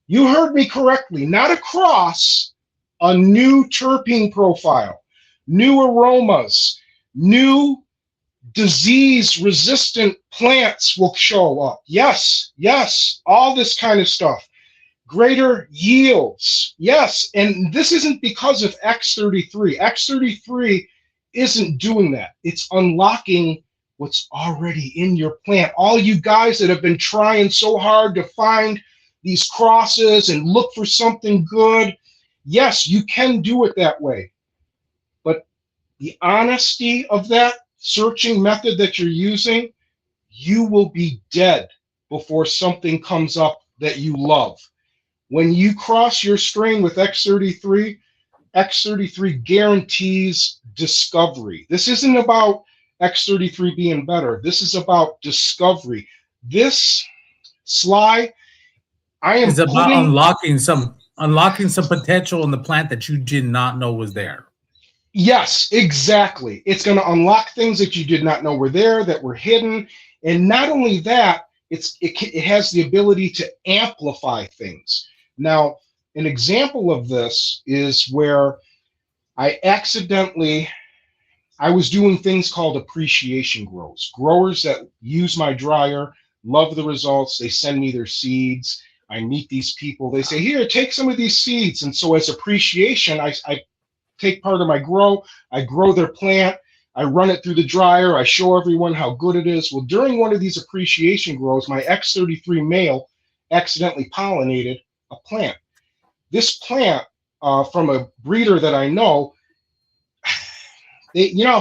You heard me correctly, not a cross, a new terpene profile, new aromas, new disease-resistant plants will show up. Yes, all this kind of stuff. Greater yields, yes, and this isn't because of X33. X33 isn't doing that. It's unlocking what's already in your plant. All you guys that have been trying so hard to find these crosses and look for something good, yes, you can do it that way. But the honesty of that searching method that you're using, you will be dead before something comes up that you love. When you cross your strain with X33, X33 guarantees discovery. This isn't about X33 being better. This is about discovery. This Sly, I am It's about putting, unlocking some potential in the plant that you did not know was there. yes, exactly. It's going to unlock things that you did not know were there, that were hidden. And not only that, it has the ability to amplify things. Now, an example of this is where I was doing things called appreciation grows. Growers that use my dryer love the results. They send me their seeds. I meet these people. They say, here, take some of these seeds. And so as appreciation, I take part of my grow. I grow their plant. I run it through the dryer. I show everyone how good it is. Well, during one of these appreciation grows, my X33 male accidentally pollinated a plant. This plant, from a breeder that I know,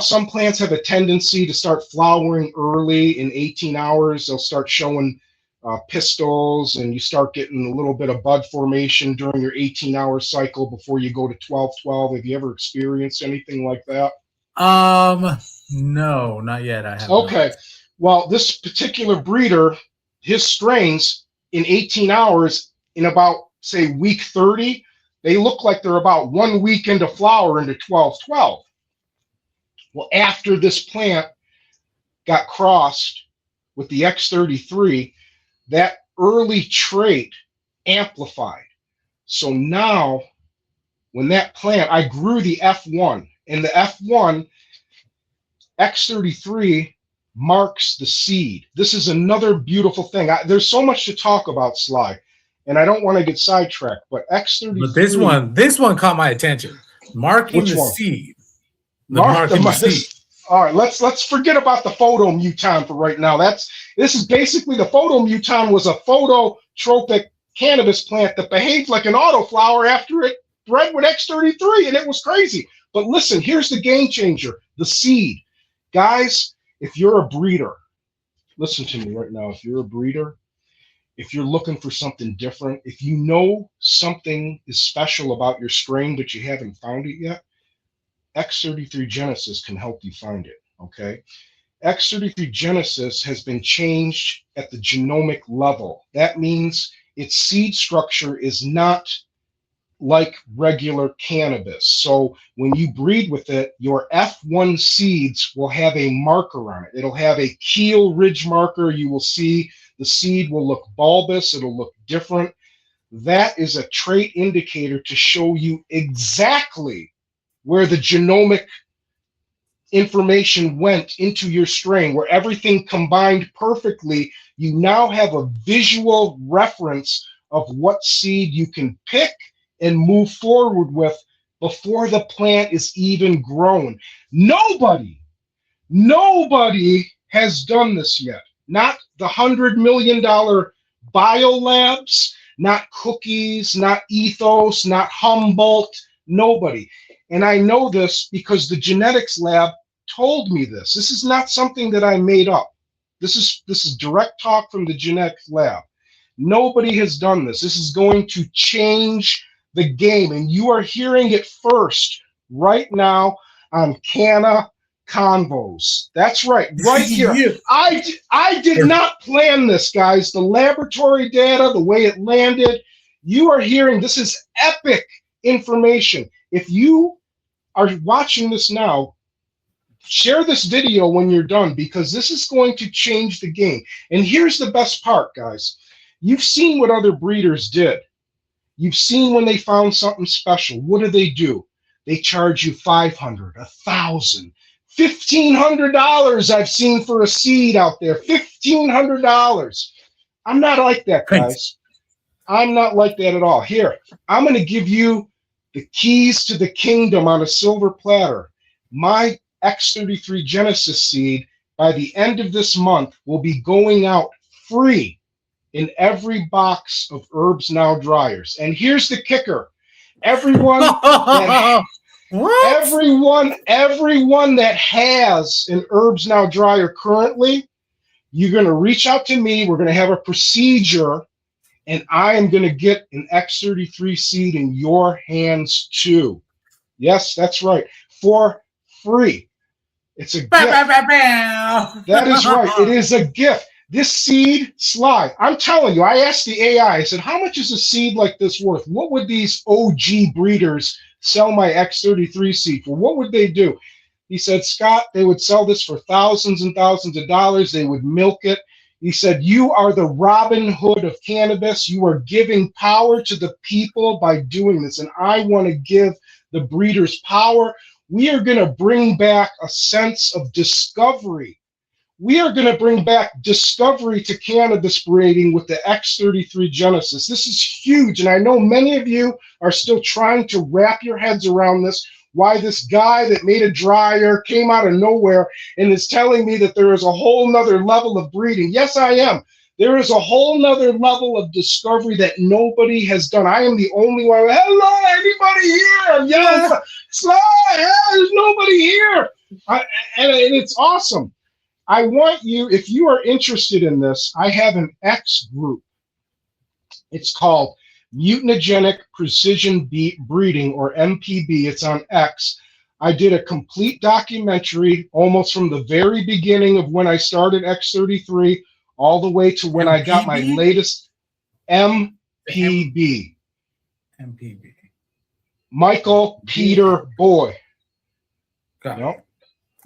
some plants have a tendency to start flowering early in 18 hours. They'll start showing pistils, and you start getting a little bit of bud formation during your 18-hour cycle before you go to 12-12. Have you ever experienced anything like that? No, not yet. I haven't. Okay. Well, this particular breeder, his strains in 18 hours, in about, say, week 30, they look like they're about 1 week into flower into 12-12. Well, after this plant got crossed with the X33, that early trait amplified. So now, when that plant, I grew the F1, and the F1 X33 marks the seed. This is another beautiful thing. There's so much to talk about, Sly, and I don't want to get sidetracked, but X33. But this one caught my attention. Marking the seed. Marking the seed. All right, let's forget about the photomuton for right now. This is basically, the photomuton was a phototropic cannabis plant that behaved like an autoflower after it bred with X33, and it was crazy. But listen, here's the game changer: the seed. Guys, if you're a breeder, listen to me right now. If you're a breeder, if you're looking for something different, if you know something is special about your strain but you haven't found it yet, X33 Genesis can help you find it, okay? X33 Genesis has been changed at the genomic level. That means its seed structure is not like regular cannabis. So when you breed with it, your F1 seeds will have a marker on it. It'll have a keel ridge marker. You will see the seed will look bulbous. It'll look different. That is a trait indicator to show you exactly where the genomic information went into your strain, where everything combined perfectly. You now have a visual reference of what seed you can pick and move forward with before the plant is even grown. Nobody has done this yet. Not the $100 million biolabs, not Cookies, not Ethos, not Humboldt, nobody. And I know this because the genetics lab told me this. This is not something that I made up. This is direct talk from the genetics lab. Nobody has done this. This is going to change the game, and you are hearing it first right now on CannaConvos. That's right here. I did not plan this, guys. The laboratory data, the way it landed, you are hearing, this is epic information. If you are watching this now, share this video when you're done, because this is going to change the game. And here's the best part, guys. You've seen what other breeders did. You've seen when they found something special. What do? They charge you $500, $1,000, $1,500. I've seen for a seed out there, $1,500. I'm not like that, guys. I'm not like that at all. Here, I'm going to give you the keys to the kingdom on a silver platter. My X33 Genesis seed, by the end of this month, will be going out free in every box of HerbsNow dryers. And here's the kicker. Everyone that has an HerbsNow dryer currently, you're going to reach out to me. We're going to have a procedure, and I am going to get an X33 seed in your hands too. Yes, that's right. For free. It's a gift. That is right. It is a gift. This seed slide, I'm telling you, I asked the AI, I said, how much is a seed like this worth? What would these OG breeders sell my X33 seed for? What would they do? He said, Scott, they would sell this for thousands and thousands of dollars. They would milk it. He said, you are the Robin Hood of cannabis. You are giving power to the people by doing this. And I want to give the breeders power. We are going to bring back a sense of discovery. We are going to bring back discovery to cannabis breeding with the X33 Genesis. This is huge, and I know many of you are still trying to wrap your heads around this, why this guy that made a dryer came out of nowhere and is telling me that there is a whole nother level of breeding. Yes, I am. There is a whole nother level of discovery that nobody has done. I am the only one. Hello, anybody here? I'm yelling, Sly, there's nobody here. And it's awesome. I want you, if you are interested in this, I have an X group. It's called Mutagenic Precision Breeding, or MPB. It's on X. I did a complete documentary almost from the very beginning of when I started X33 all the way to when I got my latest MPB. MPB. Michael Peter Boy. Got it. Yep.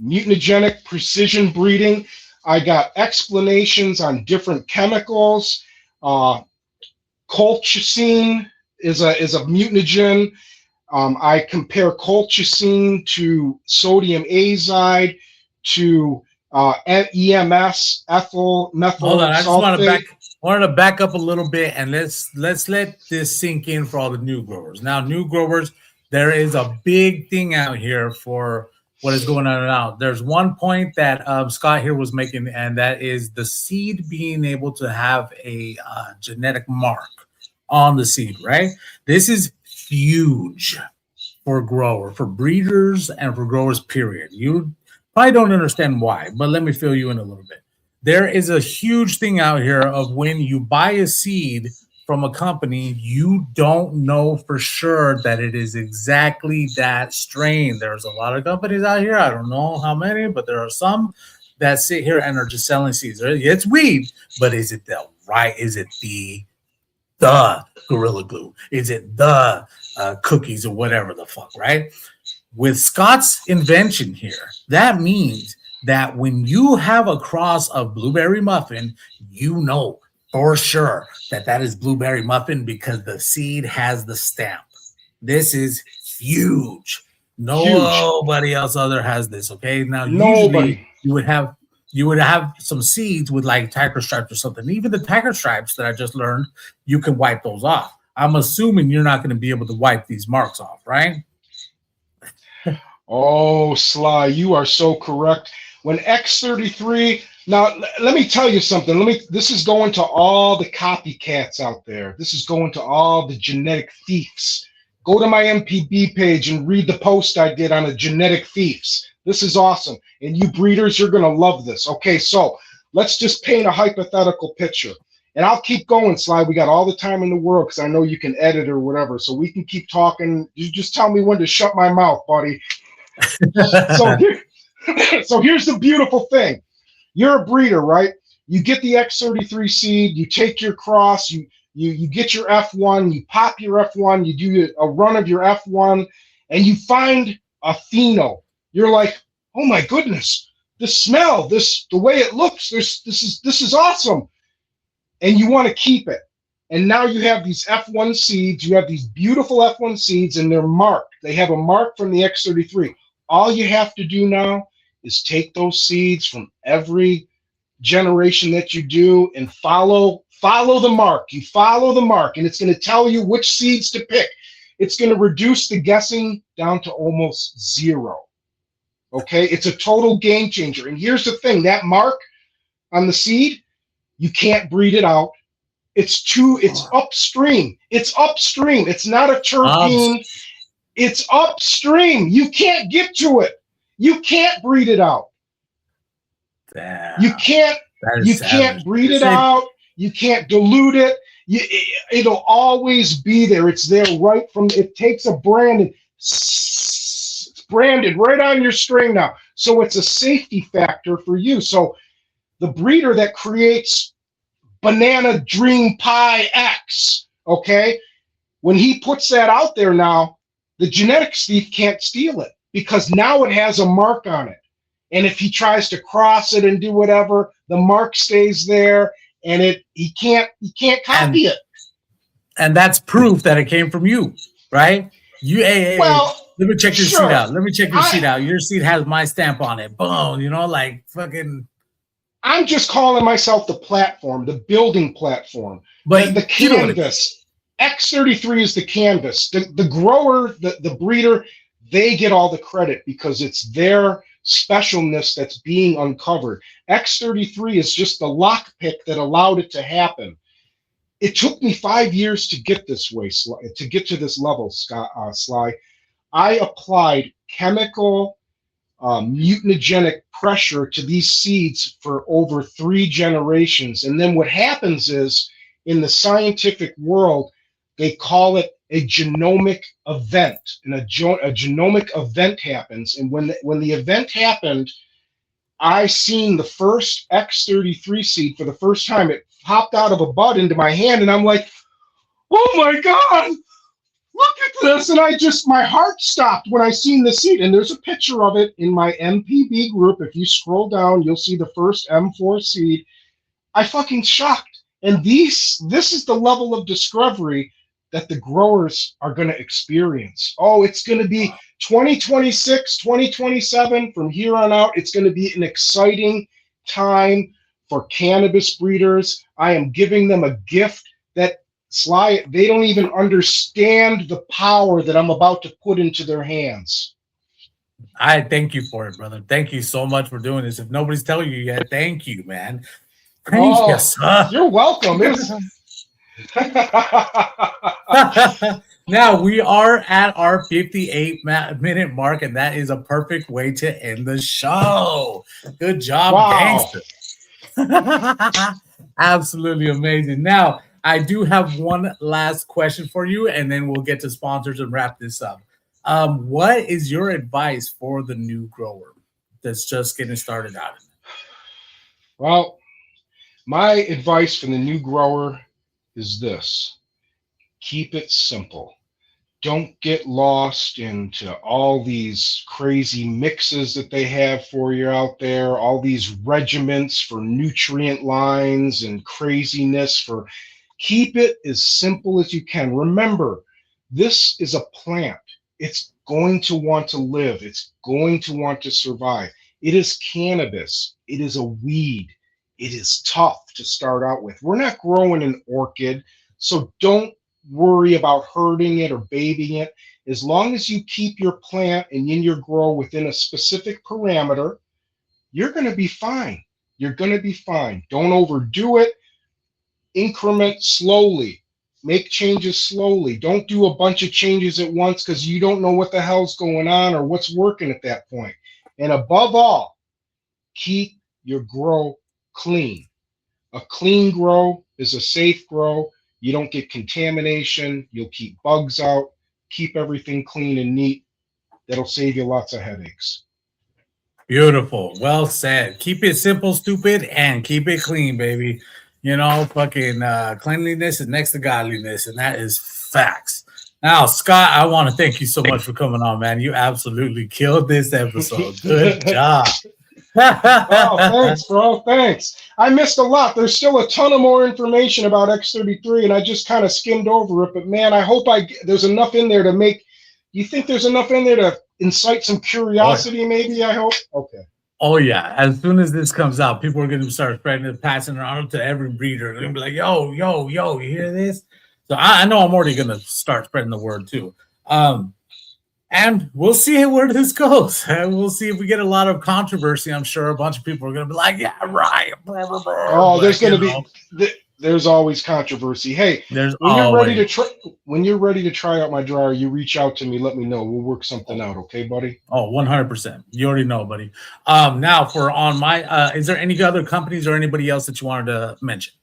Mutagenic precision breeding. I got explanations on different chemicals. Colchicine is a mutagen. I compare colchicine to sodium azide to EMS, ethyl methyl. Hold on, I just sulfate. wanted to back up a little bit, and let's let this sink in for all the new growers. Now, new growers, there is a big thing out here for what is going on now. There's one point that Scott here was making, and that is the seed being able to have a genetic mark on the seed, right? This is huge for grower, for breeders, and for growers, period. You probably don't understand why, but let me fill you in a little bit. There is a huge thing out here of when you buy a seed from a company, you don't know for sure that it is exactly that strain. There's a lot of companies out here, I don't know how many, but there are some that sit here and are just selling seeds. It's weed, but is it the right? Is it the Gorilla Glue? Is it the cookies or whatever the fuck, right? With Scott's invention here, that means that when you have a cross of blueberry muffin, you know for sure that is blueberry muffin because the seed has the stamp. This is huge. Nobody else other has this. Okay, now usually you would have some seeds with like tiger stripes or something. Even the tiger stripes that I just learned, you can wipe those off. I'm assuming you're not going to be able to wipe these marks off, right? Oh, Sly, you are so correct. When X33, now let me tell you something. This is going to all the copycats out there. This is going to all the genetic thieves. Go to my MPB page and read the post I did on the genetic thieves. This is awesome. And you breeders, you're going to love this. Okay, so let's just paint a hypothetical picture. And I'll keep going, Sly. We got all the time in the world because I know you can edit or whatever. So we can keep talking. You just tell me when to shut my mouth, buddy. So here's the beautiful thing. You're a breeder, right? You get the X33 seed, you take your cross, you get your F1, you pop your F1, you do a run of your F1, and you find a pheno. You're like, oh my goodness, the smell, the way it looks, this is awesome. And you want to keep it. And now you have these F1 seeds, you have these beautiful F1 seeds, and they're marked. They have a mark from the X33. All you have to do now is take those seeds from every generation that you do and follow the mark. You follow the mark, and it's going to tell you which seeds to pick. It's going to reduce the guessing down to almost zero. Okay, it's a total game changer. And here's the thing, that mark on the seed, you can't breed it out. It's upstream. It's upstream. It's not a terpene. It's upstream. You can't get to it. You can't breed it out. Damn. You can't breed it out. You can't dilute it. It'll always be there. It's there right from, it takes a brand and it's branded right on your string now. So it's a safety factor for you. So the breeder that creates Banana Dream Pie X, okay? When he puts that out there now, the genetics thief can't steal it because now it has a mark on it. And if he tries to cross it and do whatever, the mark stays there, and he can't copy it. And that's proof that it came from you, right? Well, let me check your sure. seed out. Let me check your seed out. Your seed has my stamp on it. Boom, you know, like fucking. I'm just calling myself the platform, the building platform. But the canvas. X33 is the canvas. The grower, the breeder, they get all the credit because it's their specialness that's being uncovered. X33 is just the lockpick that allowed it to happen. It took me 5 years to get this way, to get to this level, Sly. I applied chemical mutagenic pressure to these seeds for over 3 generations. And then what happens is, in the scientific world, they call it a genomic event. And a genomic event happens. And when the event happened, I seen the first X33 seed for the first time. It popped out of a bud into my hand, and I'm like, oh my God, look at this. And my heart stopped when I seen the seed. And there's a picture of it in my MPB group. If you scroll down, you'll see the first M4 seed. I fucking shocked. And this is the level of discovery that the growers are going to experience. Oh, it's going to be 2026, 2027. From here on out, it's going to be an exciting time for cannabis breeders. I am giving them a gift that, Sly, they don't even understand the power that I'm about to put into their hands. I thank you for it, brother. Thank you so much for doing this. If nobody's telling you yet, thank you, man. Thank you, sir. You're welcome. Now we are at our 58-minute mark, and that is a perfect way to end the show. Good job, gangster. Absolutely amazing. Now, I do have one last question for you, and then we'll get to sponsors and wrap this up. What is your advice for the new grower that's just getting started out? Well, my advice for the new grower is this: keep it simple. Don't get lost into all these crazy mixes that they have for you out there, all these regiments for nutrient lines and craziness. Keep it as simple as you can. Remember, this is a plant. It's going to want to live. It's going to want to survive. It is cannabis. It is a weed. It is tough to start out with. We're not growing an orchid, so don't worry about hurting it or babying it. As long as you keep your plant and in your grow within a specific parameter, you're going to be fine. You're going to be fine. Don't overdo it. Increment slowly. Make changes slowly. Don't do a bunch of changes at once because you don't know what the hell's going on or what's working at that point. And above all, keep your grow clean. A clean grow is a safe grow. You don't get contamination. You'll keep bugs out. Keep everything clean and neat. That'll save you lots of headaches. Beautiful. Well said. Keep it simple, stupid, and keep it clean, baby. You know, fucking cleanliness is next to godliness, and that is facts. Now, Scott, I want to thank you so much for coming on, man. You absolutely killed this episode. Good job. Oh, thanks, bro. Thanks. I missed a lot. There's still a ton of more information about X33, and I just kind of skimmed over it. But, man, I hope there's enough in there to make – you think there's enough in there to incite some curiosity, maybe, I hope? Okay. Oh, yeah. As soon as this comes out, people are going to start spreading it, passing it on to every breeder. They're going to be like, yo, you hear this? So I know I'm already going to start spreading the word, too. And we'll see where this goes. We'll see if we get a lot of controversy. I'm sure a bunch of people are going to be like, yeah, right. Oh, there's going to be there's always controversy. Hey, when you're ready to try out my dryer, you reach out to me. Let me know. We'll work something out. Okay, buddy? Oh, 100%. You already know, buddy. Now for on my, is there any other companies or anybody else that you wanted to mention?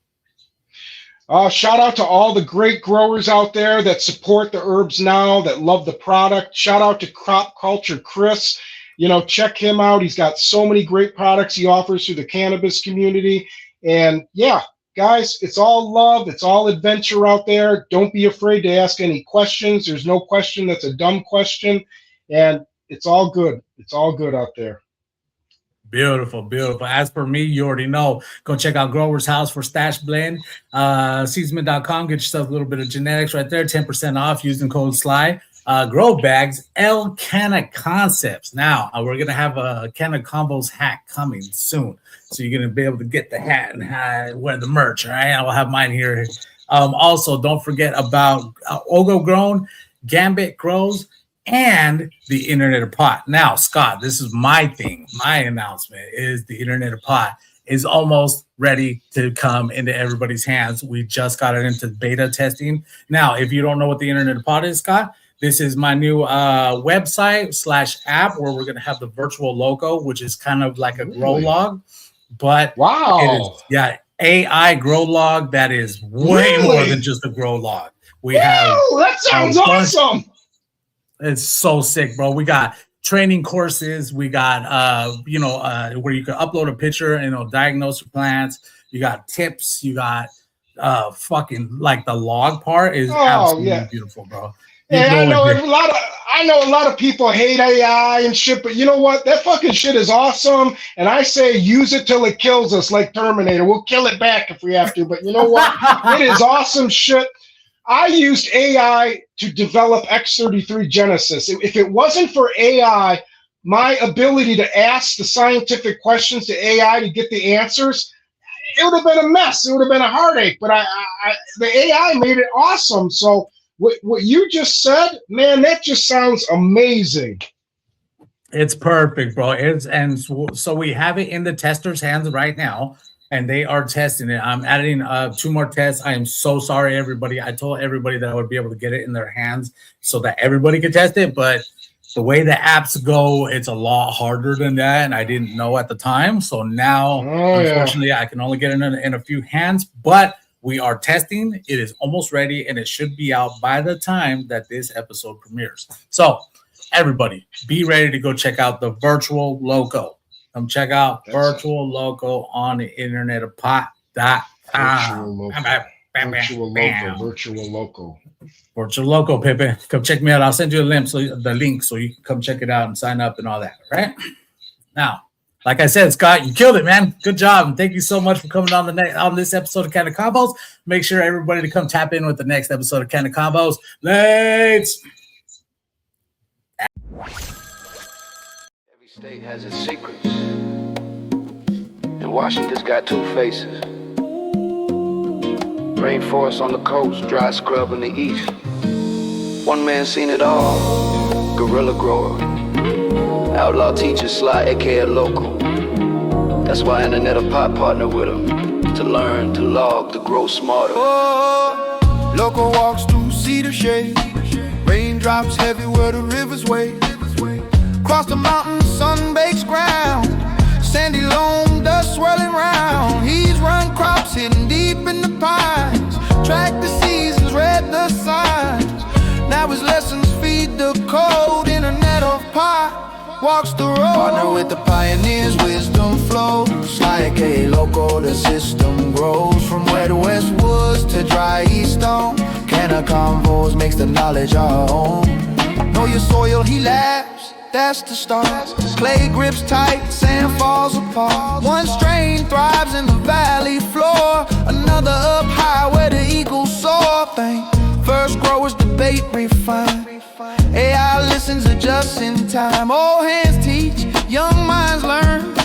Shout out to all the great growers out there that support the Herbs Now, that love the product. Shout out to Crop Culture Chris check him out. He's got so many great products he offers through the cannabis community. And yeah, guys, it's all love. It's all adventure out there. Don't be afraid to ask any questions. There's no question that's a dumb question. And it's all good. It's all good out there. Beautiful, beautiful. As for me, you already know. Go check out Grower's House for Stashblend. Seasoning.com. Get yourself a little bit of genetics right there. 10% off using code SLY. GroveBags, CannaConvos. Now, we're going to have a CannaConvos hat coming soon. So you're going to be able to get the hat and wear the merch. All right. I will have mine here. Also, don't forget about Oggo Grown, Gambit Grows, and the Internet of Pot. Now, Scott, this is my thing. My announcement is the Internet of Pot is almost ready to come into everybody's hands. We just got it into beta testing. Now, if you don't know what the Internet of Pot is, Scott, this is my new website / app where we're going to have the virtual logo, which is kind of like a grow log. But wow, it is, AI grow log that is way more than just a grow log. We have that sounds awesome. It's so sick, bro. We got training courses. We got where you can upload a picture and diagnose your plants. You got tips. You got fucking like the log part is absolutely beautiful, bro. And I know a lot of people hate AI and shit, but you know what? That fucking shit is awesome. And I say use it till it kills us, like Terminator. We'll kill it back if we have to. But you know what? It is awesome shit. I used AI to develop X33 Genesis. If it wasn't for AI, my ability to ask the scientific questions to AI to get the answers, it would have been a mess. It would have been a heartache. But the AI made it awesome. So what you just said, man, that just sounds amazing. It's perfect, bro. So we have it in the testers' hands right now. And they are testing it. I'm adding 2 more tests. I am so sorry, everybody. I told everybody that I would be able to get it in their hands so that everybody could test it. But the way the apps go, it's a lot harder than that. And I didn't know at the time. So now, unfortunately, I can only get it in a few hands. But we are testing. It is almost ready. And it should be out by the time that this episode premieres. So everybody, be ready to go check out the virtual logo. Come check out virtual logo on the Internet of Pot.com. Virtual loco, Pepe. Come check me out. I'll send you the link so you can come check it out and sign up and all that. Right now, like I said, Scott, you killed it, man. Good job, and thank you so much for coming on this episode of CannaConvos. Make sure everybody to come tap in with the next episode of CannaConvos. Let's. Every state has its secrets. And Washington's got 2 faces. Rainforest on the coast, dry scrub in the east. One man seen it all, guerrilla grower. Outlaw teacher Sly, aka Local. That's why Internet of Pot partner with him. To learn, to log, to grow smarter. Oh, Local walks through cedar shade. Raindrops heavy where the rivers wave. Across the mountains, sun bakes ground. Sandy loam, dust swirling round. He's run crops hidden deep in the pines. Tracked the seasons, read the signs. Now his lessons feed the code. Internet of Pot walks the road. Partner with the pioneers, wisdom flows. Like a local, the system grows. From where the west woods to dry east stone. CannaConvos makes the knowledge our own. Know your soil, he laughs. That's the start. Clay grips tight, sand falls apart. One strain thrives in the valley floor. Another up high where the eagles soar. Think first growers debate, refine. AI listens, adjusts in time. Old hands teach, young minds learn.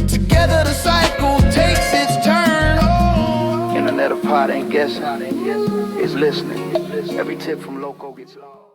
Together the cycle takes its turn. Internet of Pot ain't guessing, it's listening. Every tip from Loco gets lost.